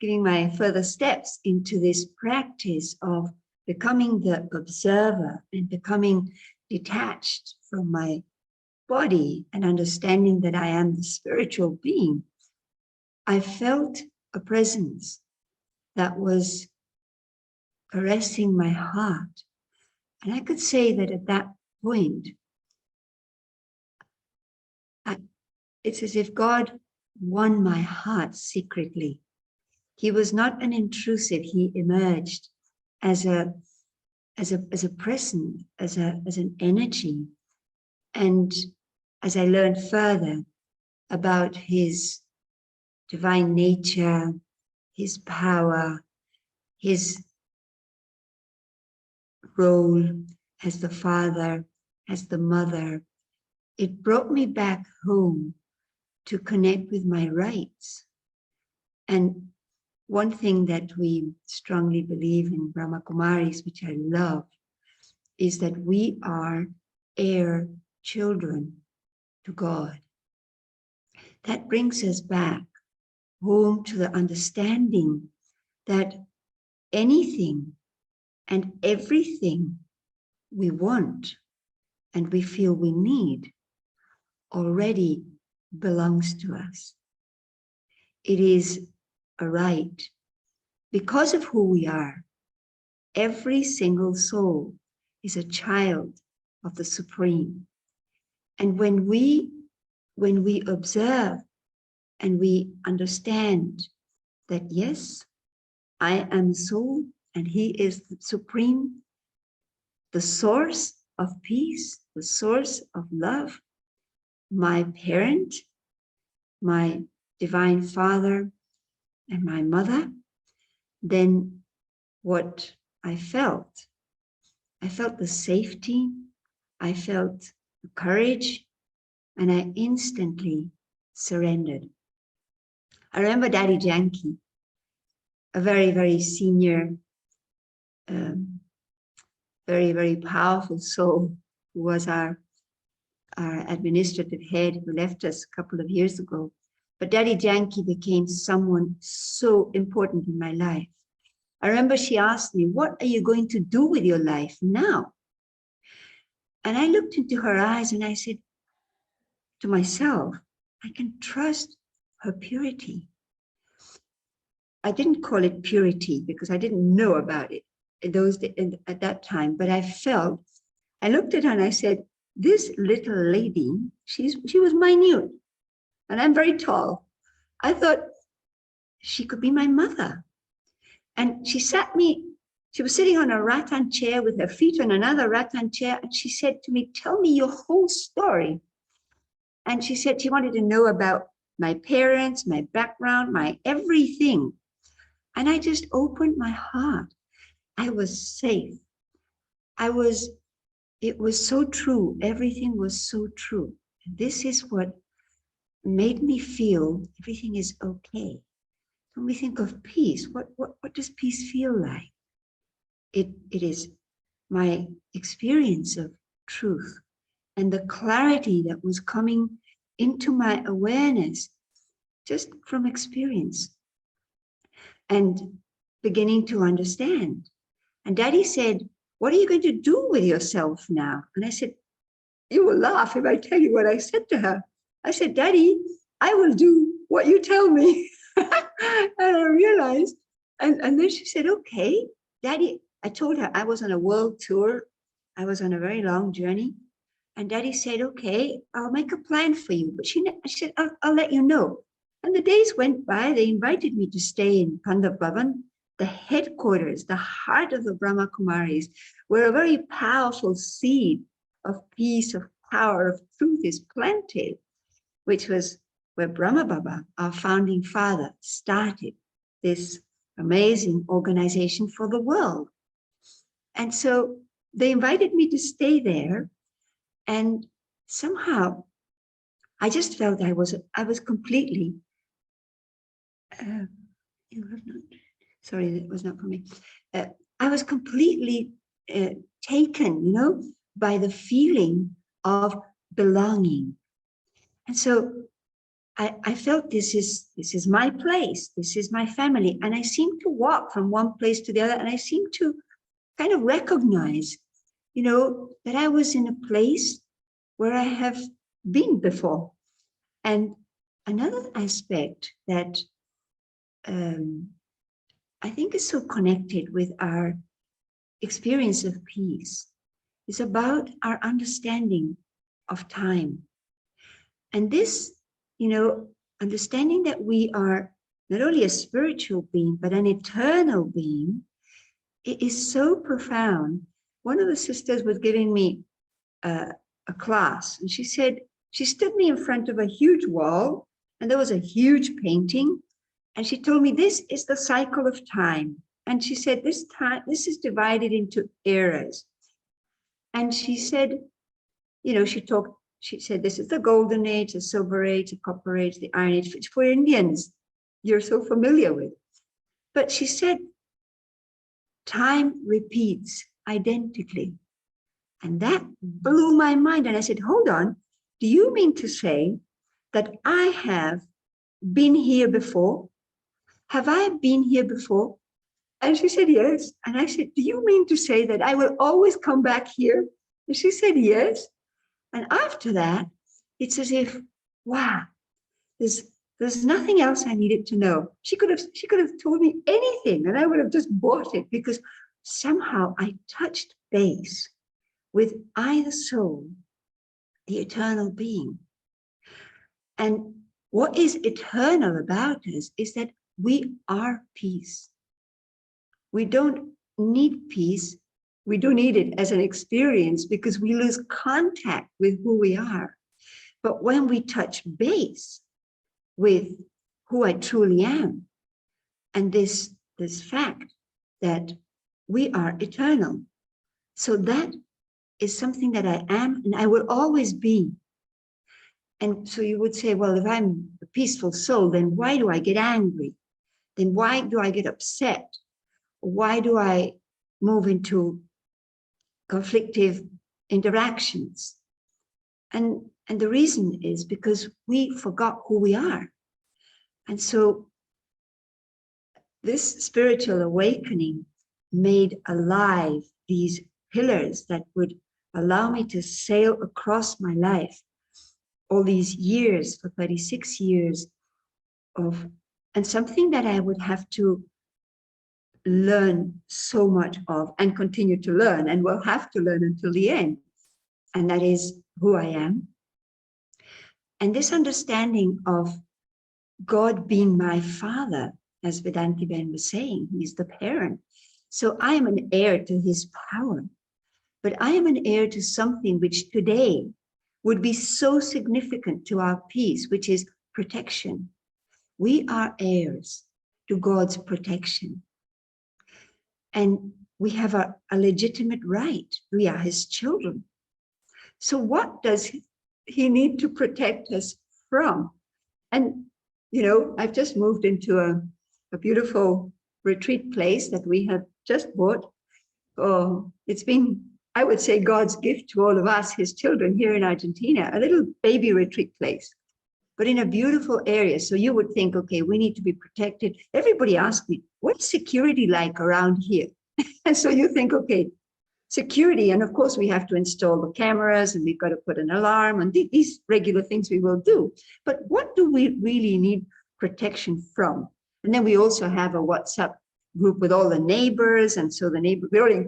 giving my further steps into this practice of becoming the observer and becoming detached from my body and understanding that I am the spiritual being, I felt a presence that was caressing my heart. And I could say that at that point, it's as if God won my heart secretly. He was not an intrusive. He emerged as a presence, as an energy. And as I learned further about his divine nature, his power, his role as the father, as the mother, it brought me back home to connect with my rights. And one thing that we strongly believe in Brahma Kumaris, which I love, is that we are heir children to God. That brings us back home to the understanding that anything and everything we want and we feel we need already belongs to us. It is a right. Because of who we are, every single soul is a child of the Supreme. And when we observe and we understand that, yes, I am soul and he is the Supreme, the source of peace, the source of love, my parent, my divine father, and my mother, then what I felt the safety, I felt the courage, and I instantly surrendered. I remember Daddy Janki, a very, very senior, very, very powerful soul who was our administrative head who left us a couple of years ago. But Daddy Janki became someone so important in my life. I remember she asked me, what are you going to do with your life now? And I looked into her eyes and I said to myself, I can trust her purity. I didn't call it purity because I didn't know about it at that time, but I looked at her and I said, this little lady, she was minute and I'm very tall. I thought she could be my mother. And she was sitting on a rattan chair with her feet on another rattan chair. And she said to me, tell me your whole story. And she said she wanted to know about my parents, my background, my everything. And I just opened my heart. I was safe. It was so true. Everything was so true. And this is what made me feel everything is okay. When we think of peace, what does peace feel like? It is my experience of truth and the clarity that was coming into my awareness just from experience and beginning to understand. And Daddy said, what are you going to do with yourself now? And I said, you will laugh if I tell you what I said to her. I said, Daddy, I will do what you tell me. And I realized, and then she said, okay, Daddy, I told her I was on a world tour. I was on a very long journey. And Daddy said, okay, I'll make a plan for you. But she said, I'll let you know. And the days went by. They invited me to stay in Pandap Bhavan the headquarters, the heart of the Brahma Kumaris, where a very powerful seed of peace, of power, of truth is planted, which was where Brahma Baba, our founding father, started this amazing organization for the world. And so they invited me to stay there, and somehow I just felt I was completely, sorry, that was not for me. I was completely taken, by the feeling of belonging. And so I felt this is my place, this is my family. And I seemed to walk from one place to the other, and I seemed to kind of recognize, that I was in a place where I have been before. And another aspect that I think is so connected with our experience of peace is about our understanding of time. And this, understanding that we are not only a spiritual being, but an eternal being, it is so profound. One of the sisters was giving me a class, and she said, she stood me in front of a huge wall, and there was a huge painting, and she told me, this is the cycle of time. And she said, this is divided into eras. And she said, she said, this is the golden age, the silver age, the copper age, the iron age, which for Indians, you're so familiar with. But she said, time repeats identically. And that blew my mind. And I said, hold on, do you mean to say that I have been here before? Have I been here before? And she said, yes. And I said, do you mean to say that I will always come back here? And she said, yes. And after that, it's as if, wow, there's nothing else I needed to know. She could have told me anything, and I would have just bought it, because somehow I touched base with I, the soul, the eternal being. And what is eternal about us is that we are peace. We don't need peace. We do need it as an experience, because we lose contact with who we are. But when we touch base with who I truly am, and this fact that we are eternal, so that is something that I am and I will always be. And so you would say, well, if I'm a peaceful soul, then why do I get angry? Then why do I get upset? Why do I move into conflictive interactions? And the reason is because we forgot who we are. And so this spiritual awakening made alive these pillars that would allow me to sail across my life, all these years, for 36 years of, and something that I would have to learn so much of and continue to learn, and will have to learn until the end. And that is who I am. And this understanding of God being my father, as Vedanti Ben was saying, he's the parent. So I am an heir to his power, but I am an heir to something which today would be so significant to our peace, which is protection. We are heirs to God's protection. And we have a legitimate right. We are his children. So what does he need to protect us from? And, I've just moved into a beautiful retreat place that we have just bought. Oh, it's been, I would say, God's gift to all of us, his children here in Argentina, a little baby retreat place, but in a beautiful area. So you would think, okay, we need to be protected. Everybody asked me, what's security like around here? And so you think, okay, security. And of course, we have to install the cameras, and we've got to put an alarm, and these regular things we will do. But what do we really need protection from? And then we also have a WhatsApp group with all the neighbors. And so the neighbors, we're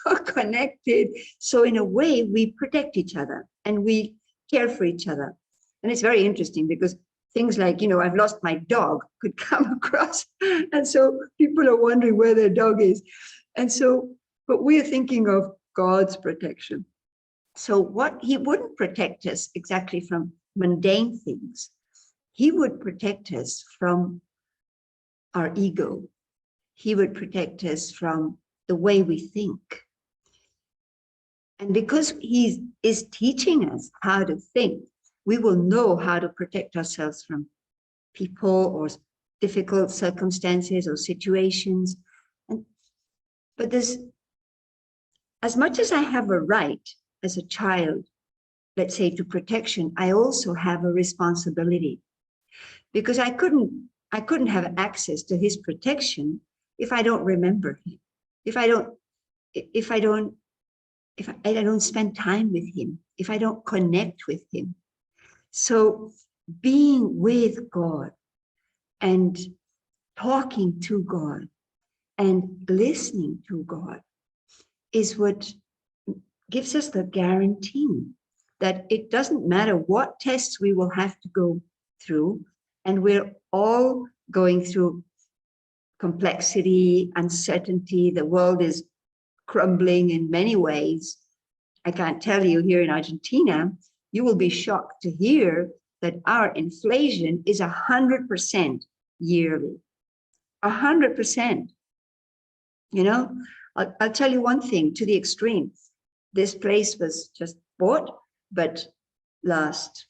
all connected. So in a way, we protect each other and we care for each other. And it's very interesting because things like, I've lost my dog could come across. And so people are wondering where their dog is. And so, but we're thinking of God's protection. So he wouldn't protect us exactly from mundane things. He would protect us from our ego. He would protect us from the way we think. And because he is teaching us how to think, we will know how to protect ourselves from people or difficult circumstances or situations. But there's, as much as I have a right as a child, let's say, to protection, I also have a responsibility, because I couldn't have access to his protection if I don't remember him, if I don't spend time with him, if I don't connect with him. So being with God and talking to God and listening to God is what gives us the guarantee that it doesn't matter what tests we will have to go through, and we're all going through complexity, uncertainty. The world is crumbling in many ways. I can't tell you, here in Argentina, you will be shocked to hear that our inflation is 100% yearly. 100%. I'll tell you one thing to the extreme. This place was just bought, but last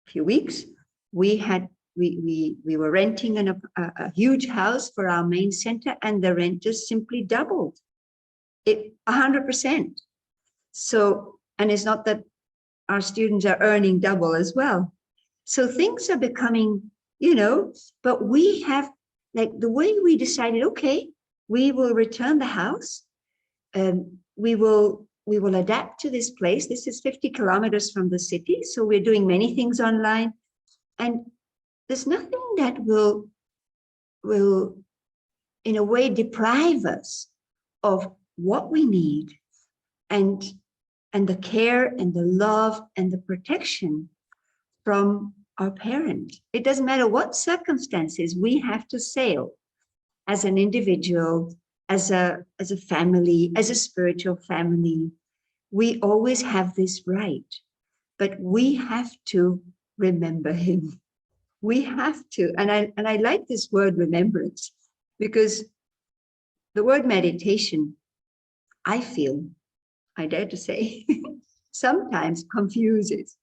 few weeks, we were renting a huge house for our main center, and the rent just simply doubled. It 100%. So, and it's not that our students are earning double as well. So things are becoming, but we have, like, the way we decided, okay, we will return the house. We will adapt to this place. This is 50 kilometers from the city. So we're doing many things online. And there's nothing that will in a way deprive us of what we need and the care and the love and the protection from our parent. It doesn't matter what circumstances we have to sail as an individual, as a family, as a spiritual family. We always have this right, but we have to remember him. We have to, and I like this word remembrance, because the word meditation, I feel, I dare to say, sometimes confuses.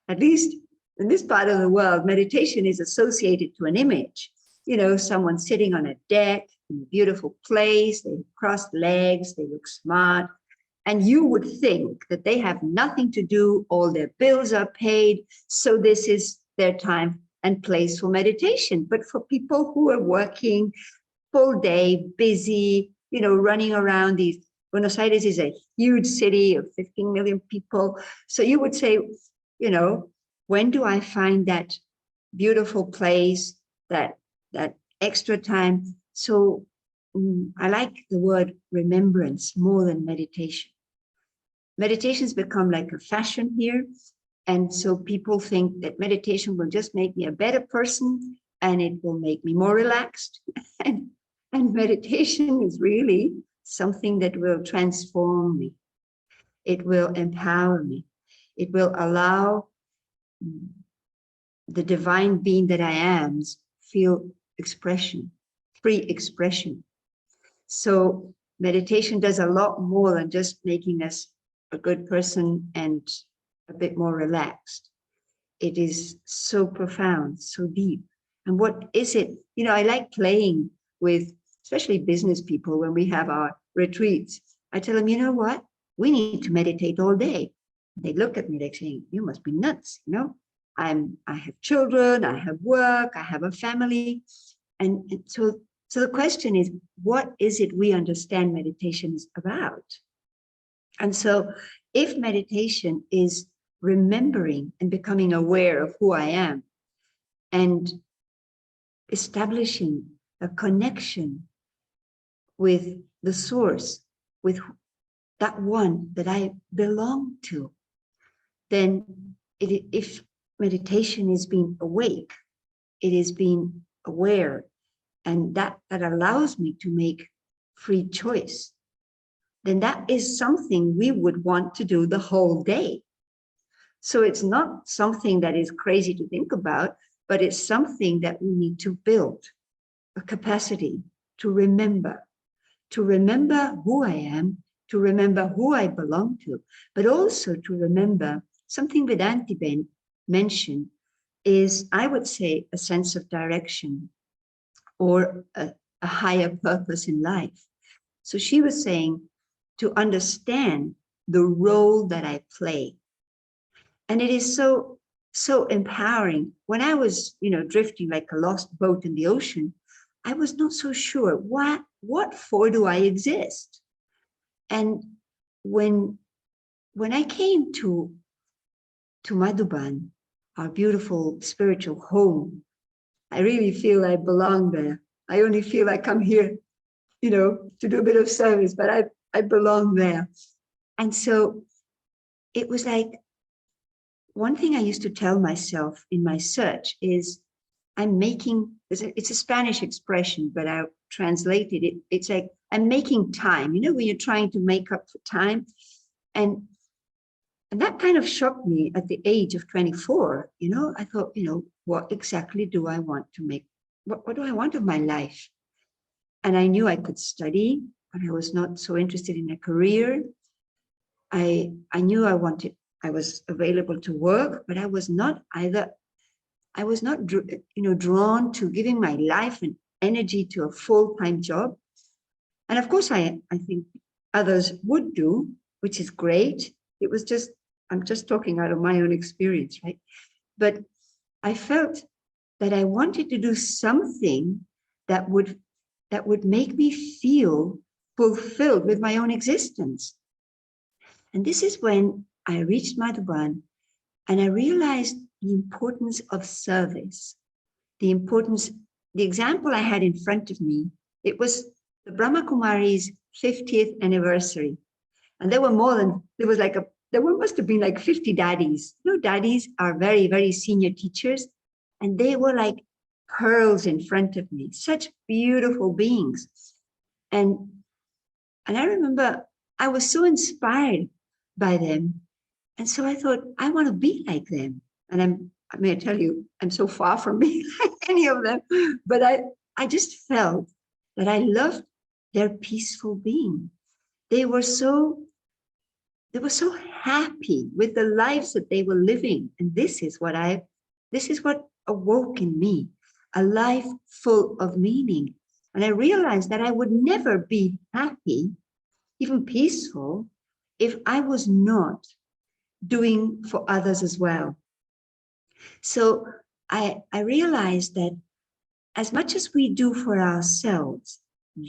At least in this part of the world, meditation is associated to an image. Someone sitting on a deck in a beautiful place, they cross legs, they look smart. And you would think that they have nothing to do, all their bills are paid, so this is their time and place for meditation. But for people who are working full day, busy, running around these, Buenos Aires is a huge city of 15 million people. So you would say, when do I find that beautiful place, that extra time? So I like the word remembrance more than meditation. Meditation's become like a fashion here. And so people think that meditation will just make me a better person and it will make me more relaxed. And meditation is really something that will transform me. It will empower me. It will allow the divine being that I am feel expression, free expression. So meditation does a lot more than just making us a good person and a bit more relaxed. It is so profound, so deep. And what is it? I like playing with, especially business people, when we have our retreats. I tell them, you know what? We need to meditate all day. They look at me like saying, you must be nuts. I have children, I have work, I have a family. And so the question is, what is it we understand meditation is about? And so if meditation is remembering and becoming aware of who I am and establishing a connection with the source, with that one that I belong to, then if meditation is being awake, it is being aware, and that allows me to make free choice, then that is something we would want to do the whole day. So it's not something that is crazy to think about, but it's something that we need to build a capacity to remember who I am, to remember who I belong to, but also to remember something Vedanti mentioned is, I would say, a sense of direction or a higher purpose in life. So she was saying to understand the role that I play. And it is so empowering. When I was, drifting like a lost boat in the ocean, I was not so sure what for do I exist? And when I came to Madhuban, our beautiful spiritual home, I really feel I belong there. I only feel I come here, to do a bit of service, but I belong there. And so it was like, one thing I used to tell myself in my search is it's a Spanish expression, but I translated it. It's like, I'm making time, when you're trying to make up for time. And that kind of shocked me at the age of 24. I thought, what exactly do I want to make? What do I want of my life? And I knew I could study, but I was not so interested in a career. I knew I was available to work, but I was not drawn to giving my life and energy to a full-time job. And of course, I think others would do, which is great. It was just, I'm just talking out of my own experience, right? But I felt that I wanted to do something that would make me feel fulfilled with my own existence. And this is when I reached Madhuban and I realized the importance of service, the example I had in front of me. It was the Brahma Kumari's 50th anniversary. And there must have been like 50 daddies. Daddies are very, very senior teachers. And they were like pearls in front of me, such beautiful beings. And I remember I was so inspired by them. And so I thought, I want to be like them. And I may tell you, I'm so far from being like any of them, but I just felt that I loved their peaceful being. They were so happy with the lives that they were living. And this is what awoke in me, a life full of meaning. And I realized that I would never be happy, even peaceful, if I was not doing for others as well. So I realized that as much as we do for ourselves,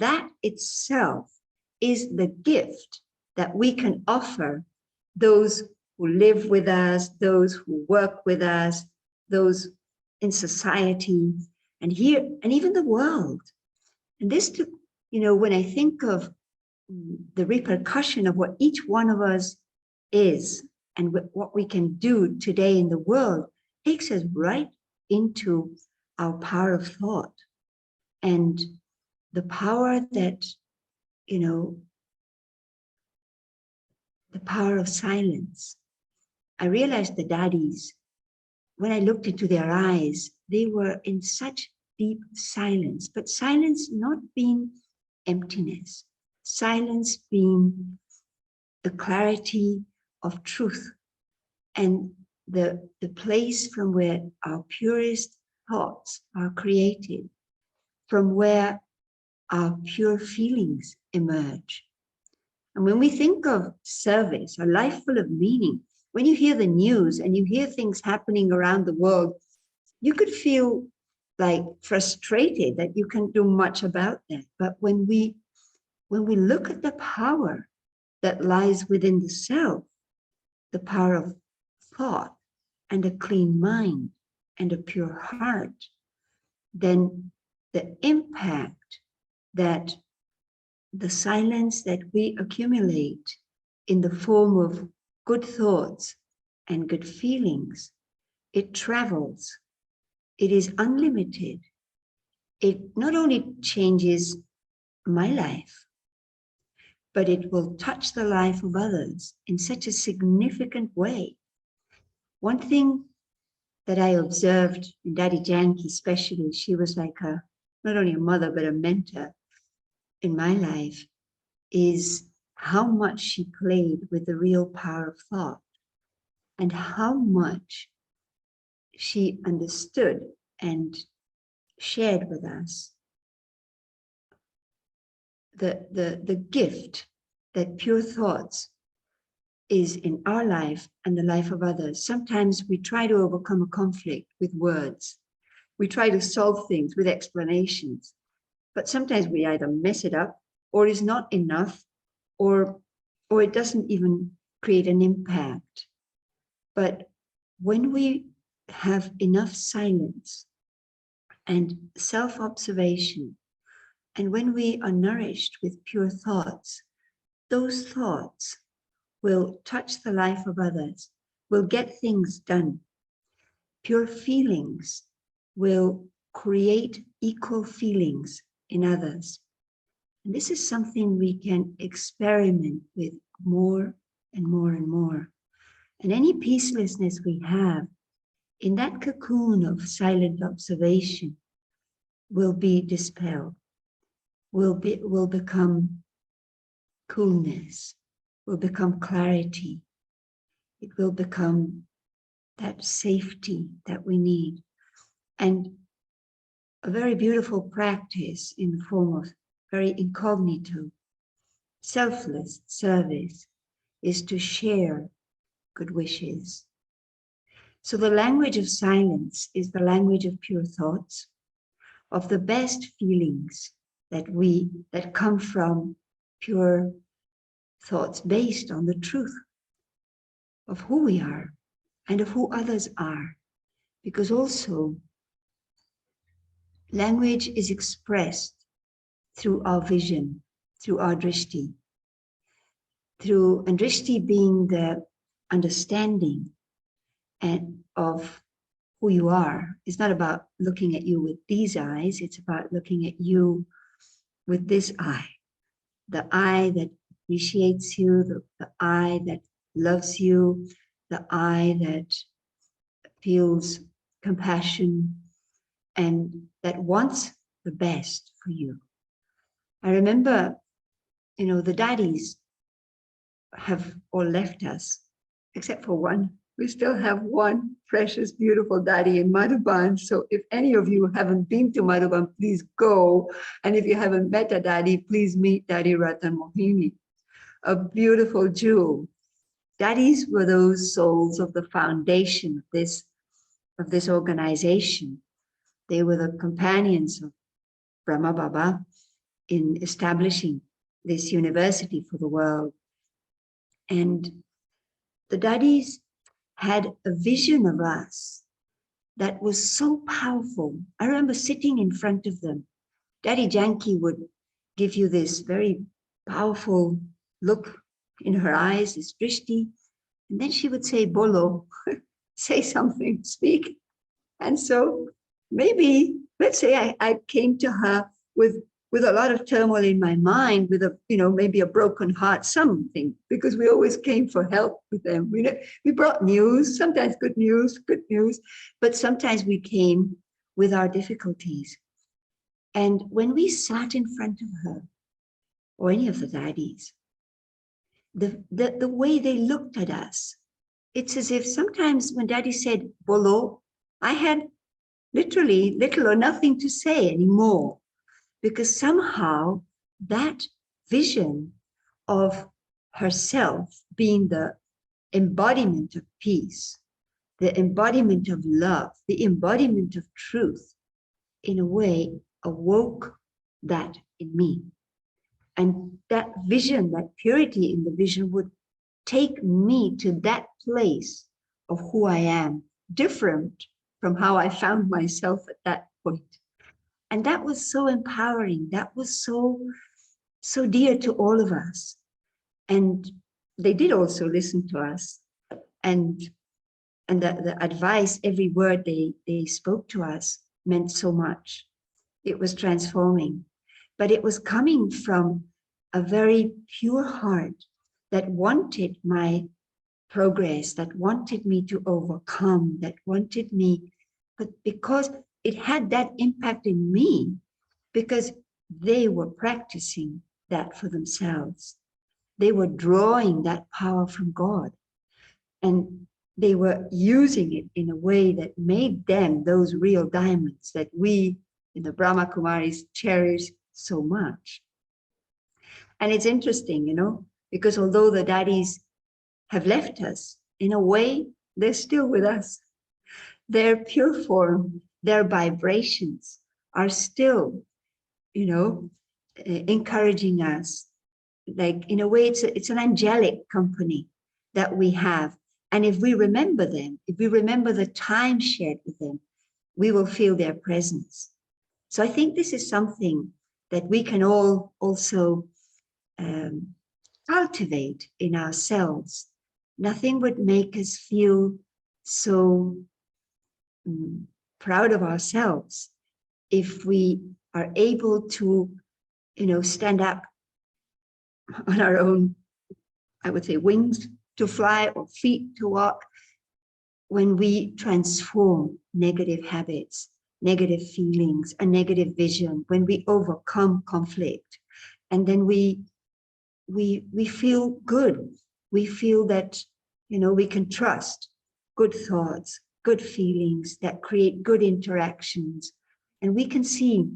that itself is the gift that we can offer those who live with us, those who work with us, those in society, and here, and even the world. And this took, when I think of the repercussion of what each one of us is and what we can do today in the world, takes us right into our power of thought and the power that, the power of silence. I realized the daddies, when I looked into their eyes, they were in such deep silence, but silence not being emptiness, silence being the clarity of truth and the place from where our purest thoughts are created, from where our pure feelings emerge. And when we think of service, a life full of meaning, when you hear the news and you hear things happening around the world, you could feel like frustrated that you can't do much about that. But when we look at the power that lies within the self, the power of thought and a clean mind and a pure heart, then the impact that the silence that we accumulate in the form of good thoughts and good feelings, it travels it is unlimited. It not only changes my life, but it will touch the life of others in such a significant way. One thing that I observed in Daddy Janki especially, she was like not only a mother, but a mentor in my life, is how much she played with the real power of thought and how much she understood and shared with us the gift that pure thoughts is in our life and the life of others. Sometimes we try to overcome a conflict with words. We try to solve things with explanations, but sometimes we either mess it up or it's not enough or it doesn't even create an impact. But when we have enough silence and self-observation, and when we are nourished with pure thoughts, those thoughts will touch the life of others, will get things done. Pure feelings will create equal feelings in others. And this is something we can experiment with more and more and more. And any peacelessness we have in that cocoon of silent observation will be dispelled, will become coolness, will become clarity. It will become that safety that we need. And a very beautiful practice in the form of very incognito, selfless service is to share good wishes. So the language of silence is the language of pure thoughts, of the best feelings that come from pure thoughts based on the truth of who we are and of who others are. Because also language is expressed through our vision, through our drishti. And drishti being the understanding and of who you are. It's not about looking at you with these eyes, it's about looking at you with this eye. The eye that appreciates you, the eye that loves you, the eye that feels compassion and that wants the best for you. I remember, the daddies have all left us, except for one. We still have one precious, beautiful daddy in Madhuban. So if any of you haven't been to Madhuban, please go. And if you haven't met a daddy, please meet Daddy Ratan Mohini, a beautiful jewel. Daddies were those souls of the foundation of this organization. They were the companions of Brahma Baba in establishing this university for the world. And the daddies had a vision of us that was so powerful. I remember sitting in front of them. Daddy Janki would give you this very powerful look in her eyes, this drishti, and then she would say, Bolo, say something, speak. And so maybe, let's say I came to her with a lot of turmoil in my mind, with maybe a broken heart, something, because we always came for help with them. We brought news, sometimes good news, but sometimes we came with our difficulties. And when we sat in front of her, or any of the daddies, the way they looked at us, it's as if sometimes when daddy said, Bolo, I had literally little or nothing to say anymore, because somehow that vision of herself being the embodiment of peace, the embodiment of love, the embodiment of truth, in a way awoke that in me. And that vision, that purity in the vision would take me to that place of who I am, different from how I found myself at that point. And that was so empowering. That was so dear to all of us. And they did also listen to us. And and the advice, every word they spoke to us meant so much. It was transforming, but it was coming from a very pure heart that wanted my progress, that wanted me to overcome, that wanted me, but because it had that impact in me, because they were practicing that for themselves. They were drawing that power from God, and they were using it in a way that made them those real diamonds that we in the Brahma Kumaris cherish so much. And it's interesting, you know, because although the daddies have left us, in a way, they're still with us. Their pure form, their vibrations are still, you know, encouraging us. Like, in a way, it's an angelic company that we have. And if we remember them, if we remember the time shared with them, we will feel their presence. So I think this is something that we can all also cultivate in ourselves. Nothing would make us feel so proud of ourselves if we are able to, you know, stand up on our own, I would say, wings to fly or feet to walk, when we transform negative habits, negative feelings, a negative vision, when we overcome conflict, and then we feel good. We feel that, you know, we can trust good thoughts, good feelings that create good interactions. And we can see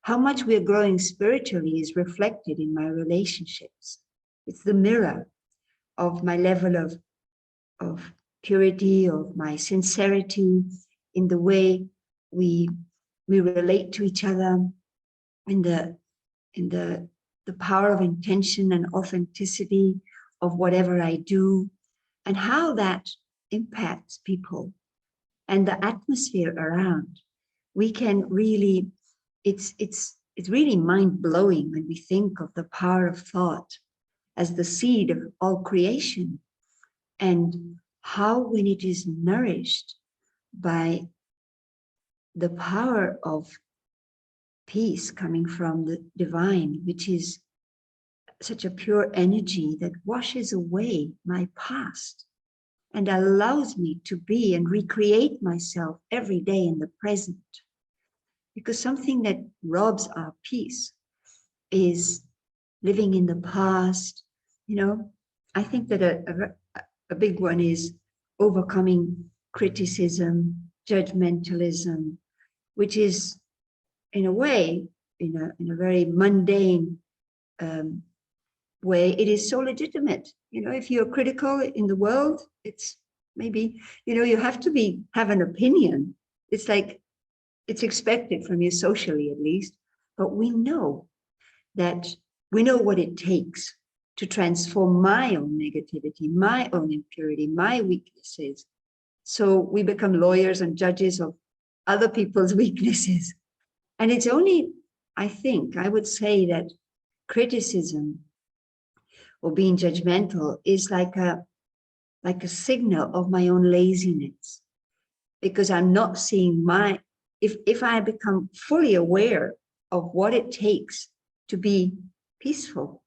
how much we're growing spiritually is reflected in my relationships. It's the mirror of my level of purity, of my sincerity, in the way we relate to each other, in the power of intention and authenticity of whatever I do, and how that impacts people and the atmosphere around. We can really, it's really mind-blowing when we think of the power of thought as the seed of all creation, and how, when it is nourished by the power of peace coming from the divine, which is such a pure energy that washes away my past and allows me to be and recreate myself every day in the present. Because something that robs our peace is living in the past. You know, I think that a big one is overcoming criticism, judgmentalism, which is, in a way, in a very mundane way, it is so legitimate. You know, if you're critical in the world, it's maybe, you know, you have to have an opinion. It's like, it's expected from you socially, at least. But we know what it takes to transform my own negativity, my own impurity, my weaknesses. So we become lawyers and judges of other people's weaknesses. And it's only, I would say that criticism or being judgmental is like a signal of my own laziness, because I'm not seeing if I become fully aware of what it takes to be peaceful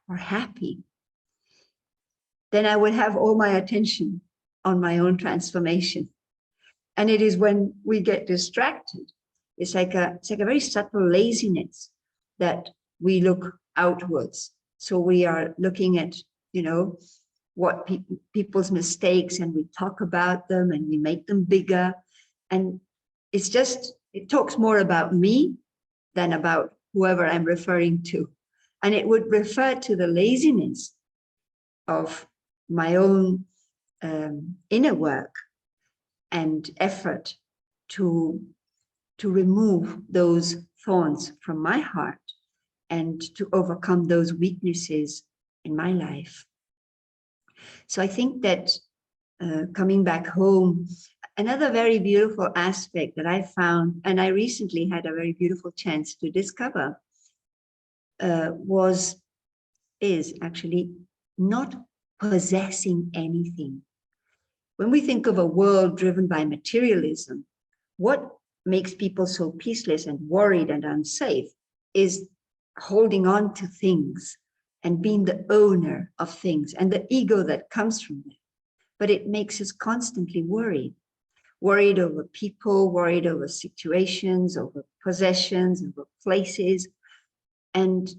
or happy, then I will have all my attention on my own transformation. And it is when we get distracted, it's like a very subtle laziness that we look outwards. So we are looking at, you know, what people's mistakes, and we talk about them and we make them bigger. And it talks more about me than about whoever I'm referring to. And it would refer to the laziness of my own inner work and effort to remove those thorns from my heart and to overcome those weaknesses in my life. So I think that coming back home, another very beautiful aspect that I found, and I recently had a very beautiful chance to discover, is actually not possessing anything. When we think of a world driven by materialism, what makes people so peaceless and worried and unsafe is holding on to things and being the owner of things and the ego that comes from it. But it makes us constantly worried over people, worried over situations, over possessions, over places. And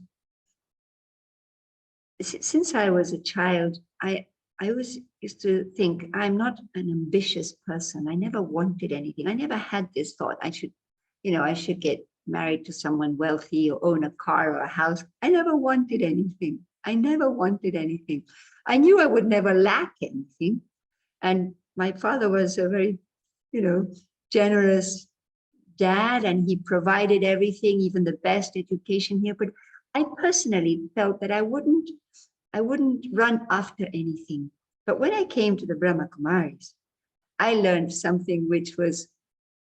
since I was a child, I used to think I'm not an ambitious person. I never wanted anything. I never had this thought I should get married to someone wealthy or own a car or a house. I never wanted anything. I never wanted anything. I knew I would never lack anything. And my father was a very, generous dad, and he provided everything, even the best education here. But I personally felt that I wouldn't run after anything. But when I came to the Brahma Kumaris, I learned something which was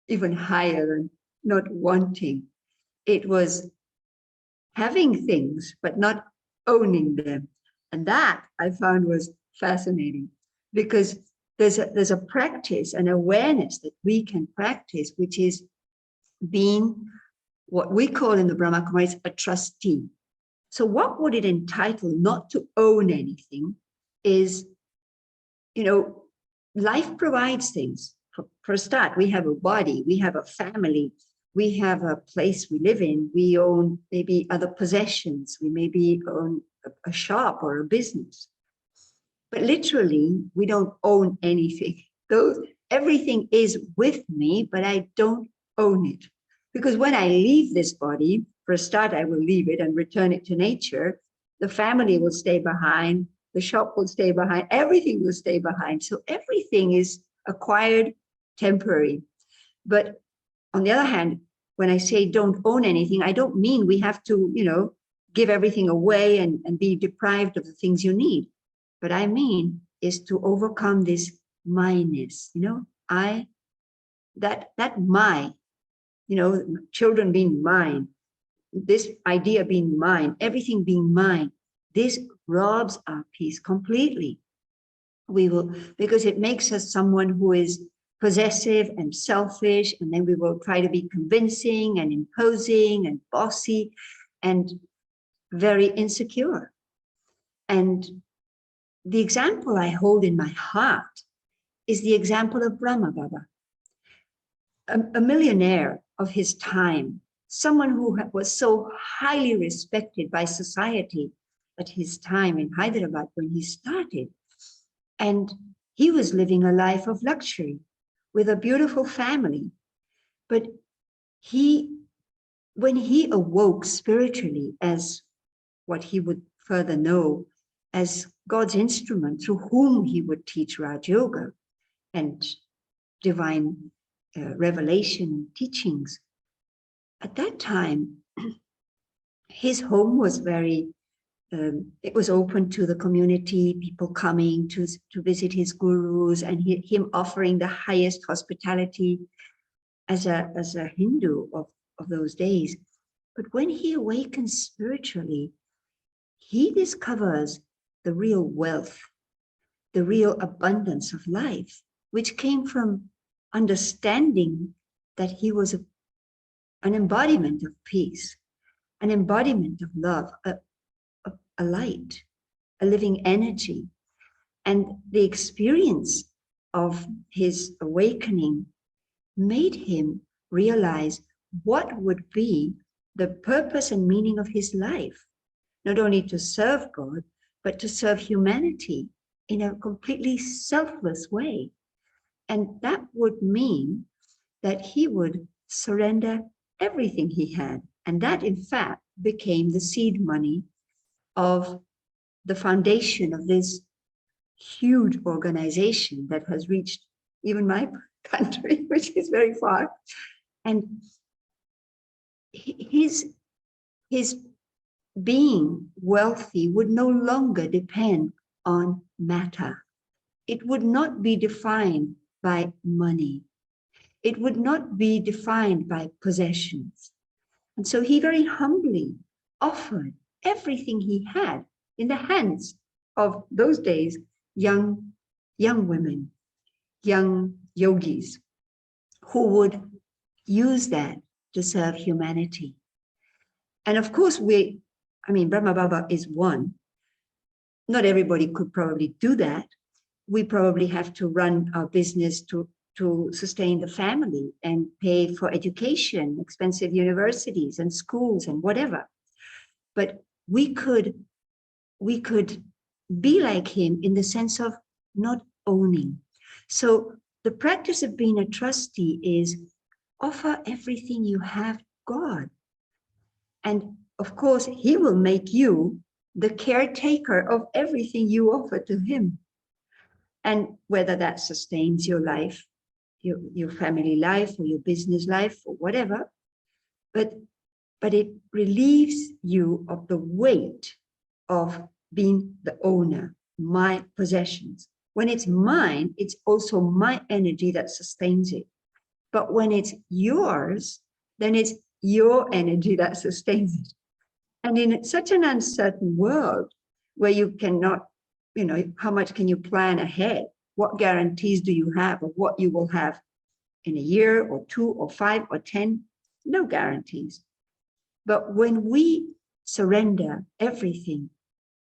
even higher than not wanting. It was having things, but not owning them. And that I found was fascinating, because there's a practice, an awareness that we can practice, which is being what we call in the Brahma Kumaris a trustee. So what would it entitle not to own anything is, life provides things. For a start, we have a body, we have a family, we have a place we live in, we own maybe other possessions, we maybe own a shop or a business. But literally, we don't own anything. Everything is with me, but I don't own it. Because when I leave this body, for a start, I will leave it and return it to nature. The family will stay behind. The shop will stay behind. Everything will stay behind. So everything is acquired, temporary. But on the other hand, when I say don't own anything, I don't mean we have to, give everything away and be deprived of the things you need. But I mean is to overcome this myness, children being mine, this idea being mine, everything being mine, this robs our peace completely. Because it makes us someone who is possessive and selfish, and then we will try to be convincing and imposing and bossy and very insecure. And the example I hold in my heart is the example of Brahma Baba, a millionaire of his time, someone who was so highly respected by society at his time in Hyderabad when he started. And he was living a life of luxury with a beautiful family. But when he awoke spiritually as what he would further know as God's instrument through whom he would teach Raj Yoga and divine revelation teachings. At that time, his home was it was open to the community, people coming to visit his gurus, and him offering the highest hospitality as a Hindu of those days. But when he awakens spiritually, he discovers the real wealth, the real abundance of life, which came from understanding that he was an embodiment of peace, an embodiment of love, a light, a living energy. And the experience of his awakening made him realize what would be the purpose and meaning of his life, not only to serve God, but to serve humanity in a completely selfless way. And that would mean that he would surrender everything he had. And that, in fact, became the seed money of the foundation of this huge organization that has reached even my country, which is very far. And his being wealthy would no longer depend on matter. It would not be defined by money. It would not be defined by possessions. And so he very humbly offered everything he had in the hands of those days, young women. young yogis who would use that to serve humanity. And of course, Brahma Baba is one. Not everybody could probably do that. We probably have to run our business to sustain the family and pay for education, expensive universities and schools and whatever. But we could be like him in the sense of not owning. So the practice of being a trustee is offer everything you have to God. And of course, he will make you the caretaker of everything you offer to him. And whether that sustains your life, your family life or your business life or whatever, but it relieves you of the weight of being the owner, my possessions. When it's mine, it's also my energy that sustains it. But when it's yours, then it's your energy that sustains it. And in such an uncertain world where you cannot, how much can you plan ahead? What guarantees do you have of what you will have in a year or 2 or 5 or 10? No guarantees. But when we surrender everything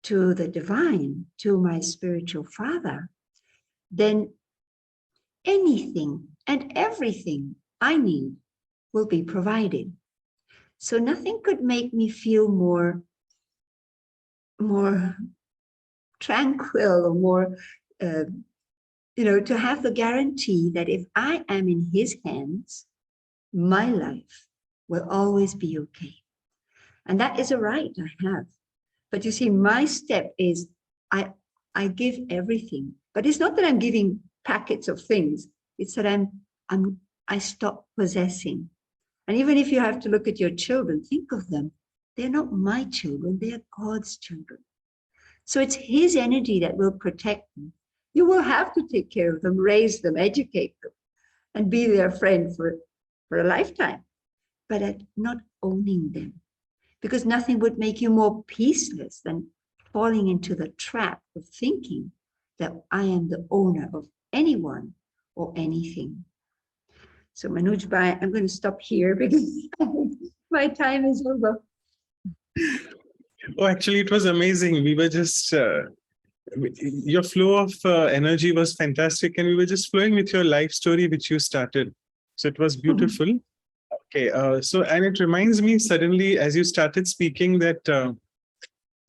to the divine, to my spiritual father, then anything and everything I need will be provided. So nothing could make me feel more tranquil or more, to have the guarantee that if I am in his hands, my life will always be okay. And that is a right I have. But you see, my step is I give everything. But it's not that I'm giving packets of things. It's that I stop possessing. And even if you have to look at your children, think of them. They're not my children, they are God's children. So it's his energy that will protect them. You will have to take care of them, raise them, educate them, and be their friend for a lifetime, but at not owning them. Because nothing would make you more peaceless than falling into the trap of thinking that I am the owner of anyone or anything. So Manoj Bhai, I'm going to stop here because my time is over. Oh, actually, it was amazing. We were just, your flow of energy was fantastic, and we were just flowing with your life story, which you started. So it was beautiful. Okay, and it reminds me suddenly, as you started speaking, that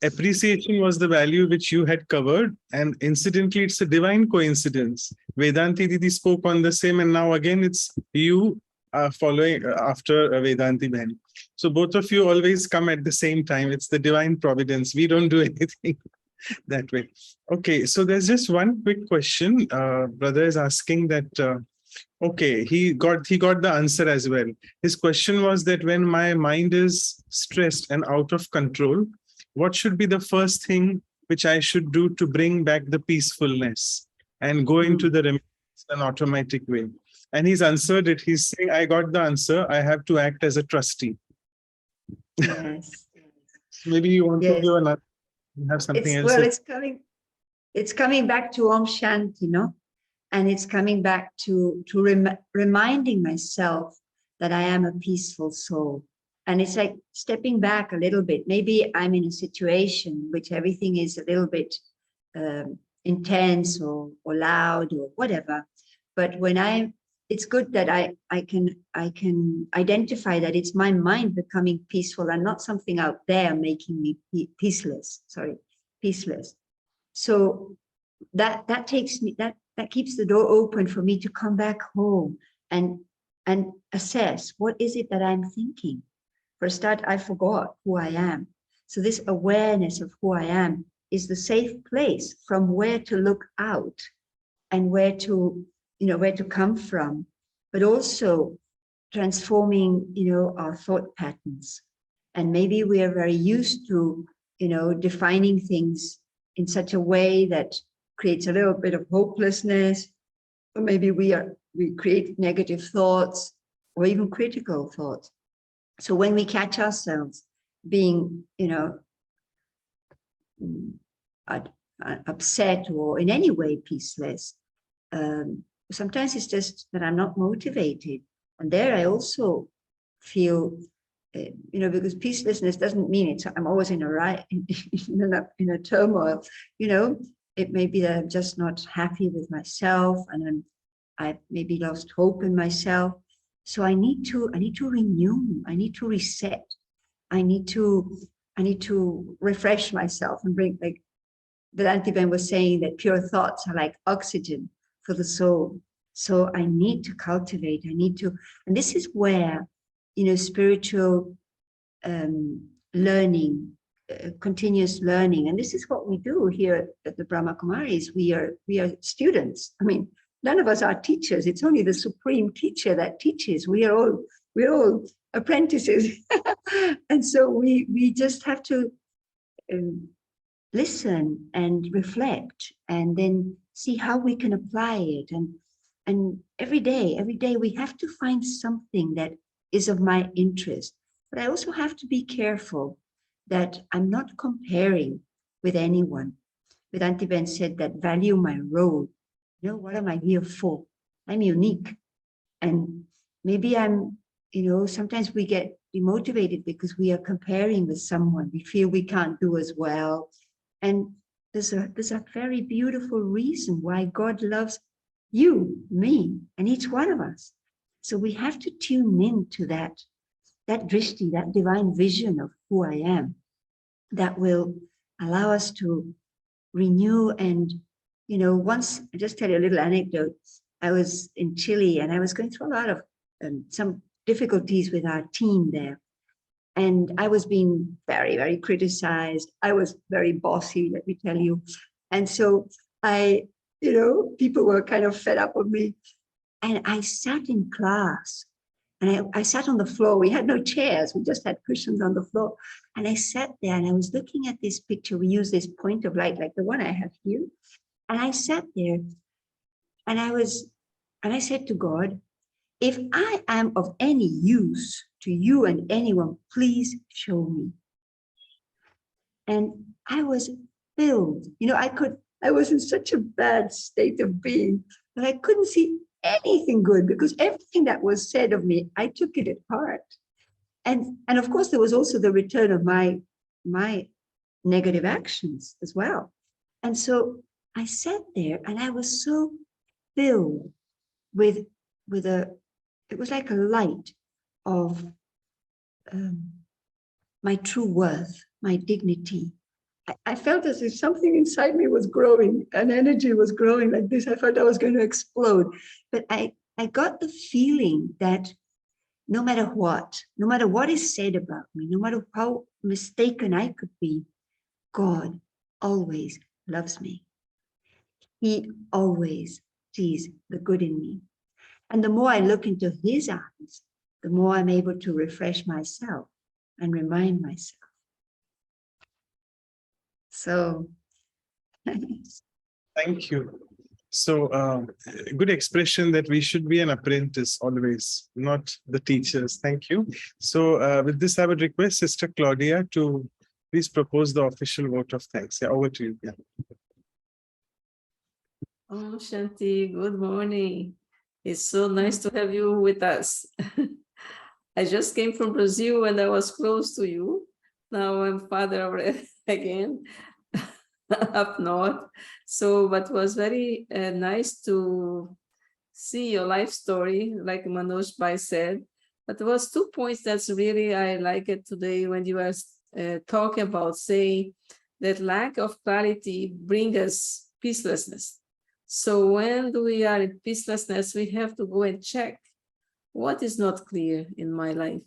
appreciation was the value which you had covered, and incidentally, it's a divine coincidence. Vedanti Didi spoke on the same, and now again, it's you following after Vedanti Ben. So both of you always come at the same time. It's the divine providence. We don't do anything that way. Okay, so there's just one quick question. Brother is asking that. Okay, he got the answer as well. His question was that when my mind is stressed and out of control, what should be the first thing which I should do to bring back the peacefulness and go into the remedies in an automatic way? And he's answered it. He's saying, I got the answer. I have to act as a trustee. Yes. Maybe you want to do another, have something else. Well, it's coming back to Om Shanti, and it's coming back to reminding myself that I am a peaceful soul. And it's like stepping back a little bit. Maybe I'm in a situation in which everything is a little bit intense or loud or whatever. But it's good that I can identify that it's my mind becoming peaceful and not something out there making me peaceless. So that takes me, that keeps the door open for me to come back home and assess what is it that I'm thinking. For a start, I forgot who I am. So this awareness of who I am is the safe place from where to look out and where to come from, but also transforming, our thought patterns. And maybe we are very used to, defining things in such a way that creates a little bit of hopelessness, or maybe we create negative thoughts or even critical thoughts. So when we catch ourselves being, upset or in any way peaceless, sometimes it's just that I'm not motivated. And there I also feel, because peacelessness doesn't mean I'm always in a turmoil. It may be that I'm just not happy with myself, and I've maybe lost hope in myself. So I need to renew. I need to reset. I need to refresh myself and bring, like Vedantiben was saying, that pure thoughts are like oxygen for the soul. So I need to cultivate. And this is where, spiritual learning, continuous learning, and this is what we do here at the Brahma Kumaris. We are students. I mean, none of us are teachers. It's only the supreme teacher that teaches. We're all apprentices. And so we just have to listen and reflect, and then see how we can apply it. And every day we have to find something that is of my interest. But I also have to be careful that I'm not comparing with anyone. Vedantiben said that value my role. What am I here for? I'm unique. And maybe sometimes we get demotivated because we are comparing with someone. We feel we can't do as well. And there's a very beautiful reason why God loves you, me, and each one of us. So we have to tune in to that drishti, that divine vision of who I am, that will allow us to renew. And, once, I'll just tell you a little anecdote. I was in Chile and I was going through a lot of some difficulties with our team there. And I was being very, very criticized. I was very bossy, let me tell you. And so people were kind of fed up with me. And I sat in class, and I sat on the floor. We had no chairs. We just had cushions on the floor. And I sat there and I was looking at this picture. We use this point of light, like the one I have here. And I sat there and I said to God, if I am of any use to you and anyone, please show me. And I was filled. I was in such a bad state of being that I couldn't see anything good, because everything that was said of me, I took it apart. And of course, there was also the return of my negative actions as well. And so I sat there and I was so filled with it was like a light of my true worth, my dignity. I felt as if something inside me was growing, an energy was growing like this. I felt I was going to explode. But I got the feeling that no matter what is said about me, no matter how mistaken I could be, God always loves me. He always sees the good in me. And the more I look into his eyes, the more I'm able to refresh myself and remind myself. So, thank you. So, good expression that we should be an apprentice always, not the teachers. Thank you. So, with this, I would request Sister Claudia to please propose the official vote of thanks. Yeah, over to you. Yeah. Oh, Shanti, good morning. It's so nice to have you with us. I just came from Brazil and I was close to you. Now I'm farther again up north. So, but it was very nice to see your life story, like Manoj Bhai said. But there was 2 points that's really I like it today when you were talking about saying that lack of clarity brings us peacelessness. So when we are in peacelessness, we have to go and check what is not clear in my life.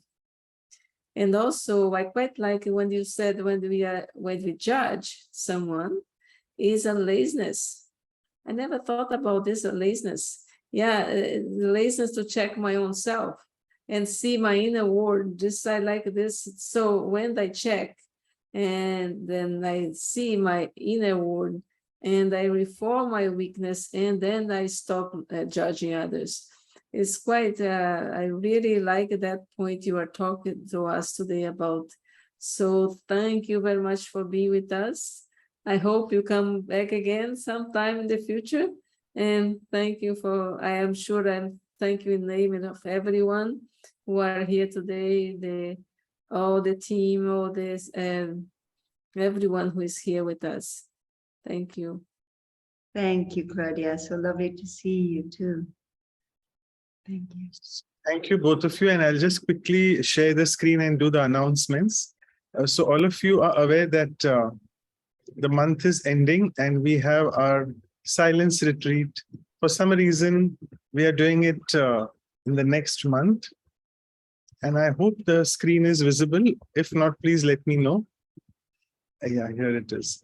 And also, I quite like when you said when we judge someone, is a laziness. I never thought about this, a laziness. Yeah, laziness to check my own self and see my inner world. Just I like this. So when I check, and then I see my inner world, and I reform my weakness, and then I stop judging others. It's quite, I really like that point you are talking to us today about. So thank you very much for being with us. I hope you come back again sometime in the future, And thank you for, I am sure I'm thank you in the name of everyone who are here today, all the team, all this, and everyone who is here with us. Thank you. Thank you, Claudia. So lovely to see you too. Thank you. Thank you, both of you. And I'll just quickly share the screen and do the announcements. So all of you are aware that the month is ending and we have our silence retreat. For some reason, we are doing it in the next month. And I hope the screen is visible. If not, please let me know. Yeah, here it is.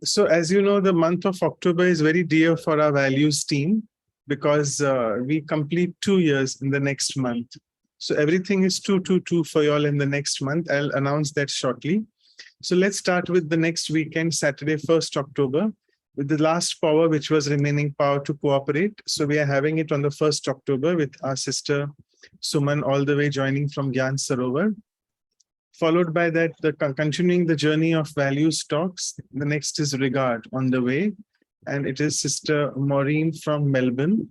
So as you know, the month of October is very dear for our values team because we complete 2 years in the next month. So everything is 222 for y'all in the next month. I'll announce that shortly. So let's start with the next weekend, Saturday, 1st October, with the last power, which was remaining power to cooperate. So we are having it on the 1st October with our sister Suman all the way joining from Gyan Sarovar. Followed by that, continuing the journey of values talks. The next is regard on the way. And it is Sister Maureen from Melbourne,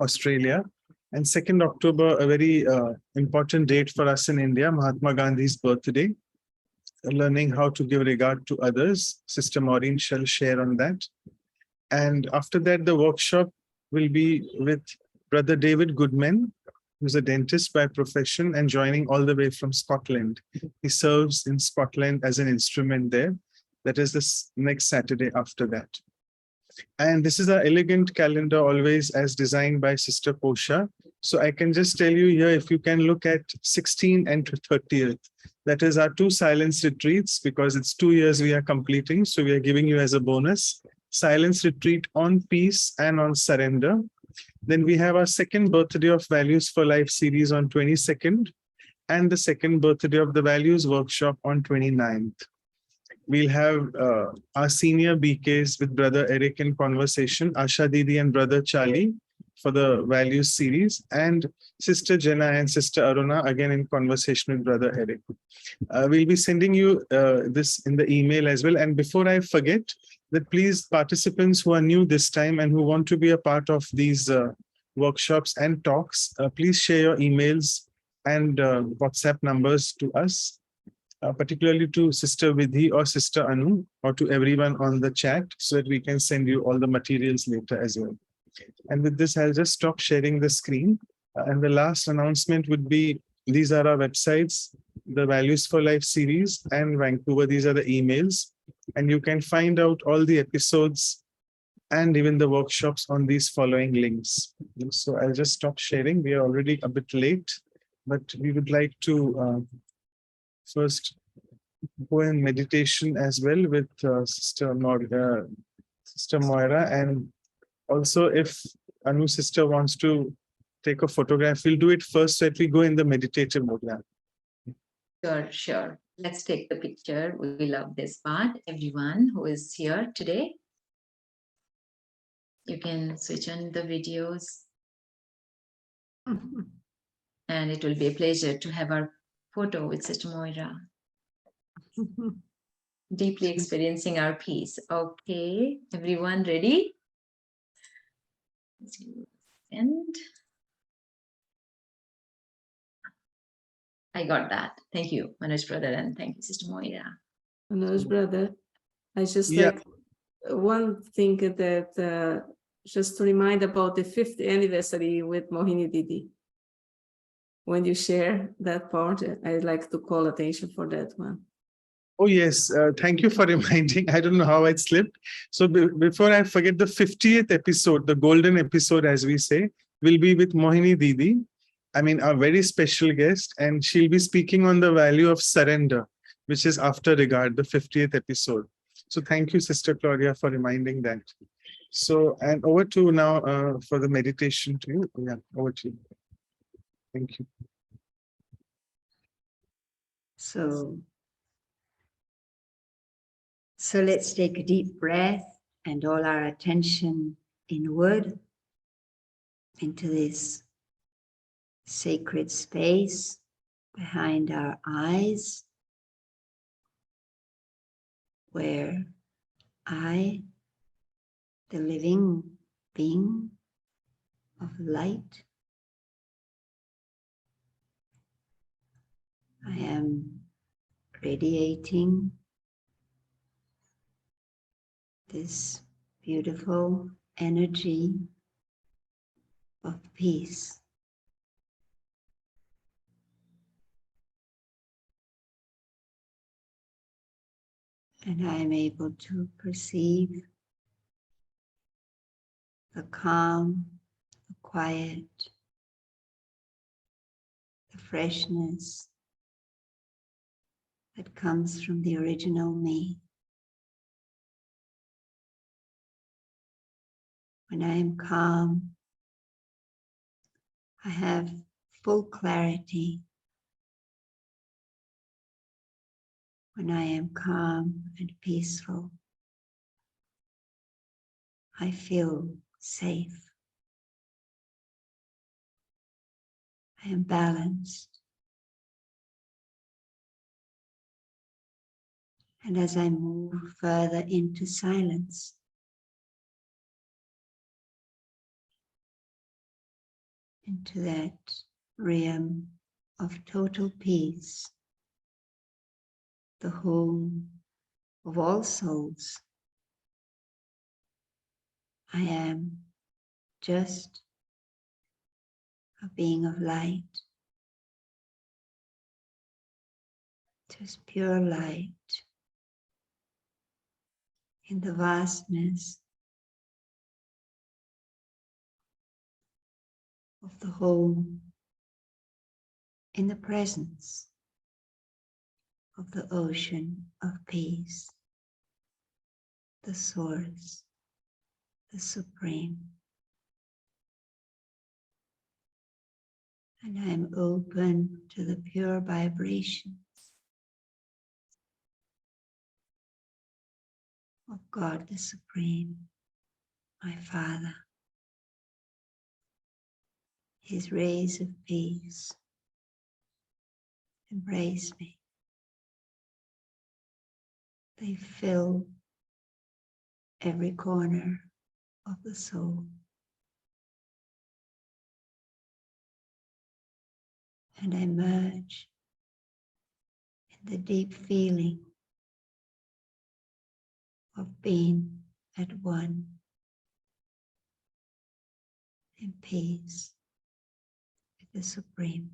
Australia. And 2nd October, a very important date for us in India, Mahatma Gandhi's birthday. Learning how to give regard to others. Sister Maureen shall share on that. And after that, the workshop will be with Brother David Goodman, who's a dentist by profession and joining all the way from Scotland. He serves in Scotland as an instrument there. That is this next Saturday after that. And this is our elegant calendar, always as designed by Sister Posha. So I can just tell you here, if you can look at 16th and 30th, that is our 2 silence retreats, because it's 2 years we are completing. So we are giving you as a bonus, silence retreat on peace and on surrender. Then we have our 2nd birthday of Values for Life series on 22nd and the 2nd birthday of the Values workshop on 29th. We'll have our senior BKs with Brother Eric in conversation, Asha Didi and Brother Charlie for the Values series, and Sister Jenna and Sister Aruna again in conversation with Brother Eric. We'll be sending you this in the email as well. And before I forget, that please, participants who are new this time and who want to be a part of these workshops and talks, please share your emails and WhatsApp numbers to us, particularly to Sister Vidhi or Sister Anu, or to everyone on the chat, so that we can send you all the materials later as well. And with this, I'll just stop sharing the screen. And the last announcement would be, these are our websites, the Values for Life series and Vancouver. These are the emails. And you can find out all the episodes and even the workshops on these following links. So I'll just stop sharing. We are already a bit late, but we would like to first go in meditation as well with Sister Moira. And also, if Anu sister wants to take a photograph, we'll do it first so that we go in the meditative mode now. Sure. Let's take the picture. We love this part. Everyone who is here today, you can switch on the videos. And it will be a pleasure to have our photo with Sister Moira. Deeply experiencing our peace. Okay, everyone ready? And I got that. Thank you, Manoj brother, and thank you, Sister Moira. Manoj brother, I just like one thing that just to remind about the 5th anniversary with Mohini Didi. When you share that part, I'd like to call attention for that one. Oh, yes. Thank you for reminding. I don't know how it slipped. So before I forget, the 50th episode, the golden episode, as we say, will be with Mohini Didi. I mean, a very special guest, and she'll be speaking on the value of surrender, which is after regard, the 50th episode. So thank you, Sister Claudia, for reminding that. So, and over to now for the meditation to you. Yeah, over to you. Thank you. So let's take a deep breath and all our attention inward into this sacred space behind our eyes, where I, the living being of light. I am radiating this beautiful energy of peace. And I am able to perceive the calm, the quiet, the freshness that comes from the original me. When I am calm, I have full clarity. When I am calm and peaceful, I feel safe. I am balanced. And as I move further into silence, into that realm of total peace, the home of all souls, I am just a being of light, just pure light in the vastness of the home, in the presence of the ocean of peace, the source, the supreme. And I am open to the pure vibrations of God the Supreme, my Father. His rays of peace embrace me. They fill every corner of the soul. And I merge in the deep feeling of being at one in peace with the Supreme.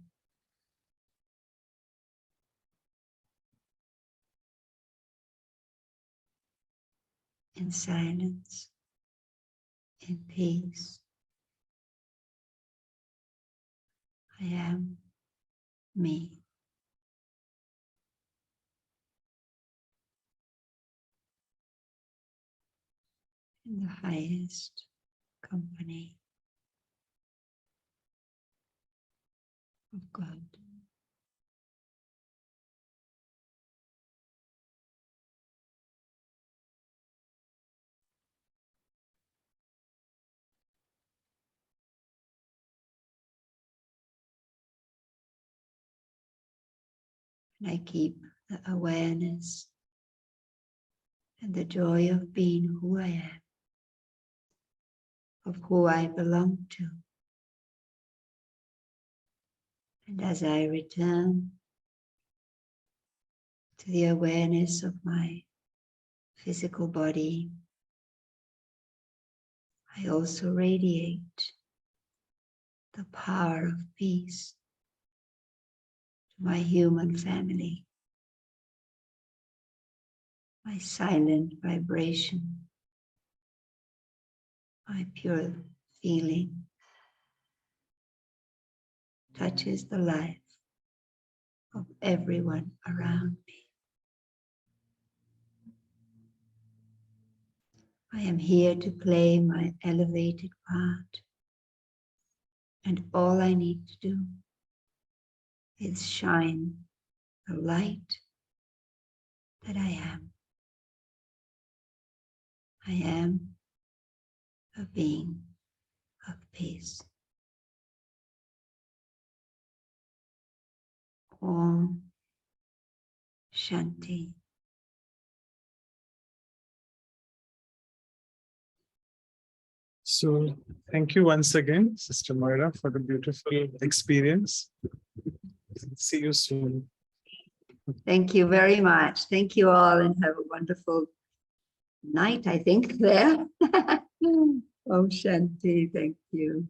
In silence, in peace, I am me. In the highest company of God. And I keep the awareness and the joy of being who I am, of who I belong to. And as I return to the awareness of my physical body, I also radiate the power of peace to my human family, my silent vibration, my pure feeling touches the life of everyone around me. I am here to play my elevated part, and all I need to do is shine the light that I am. I am a being of peace. Om Shanti. So thank you once again, Sister Moira, for the beautiful experience. See you soon. Thank you very much. Thank you all and have a wonderful night, I think, there. Om Shanti. Thank you.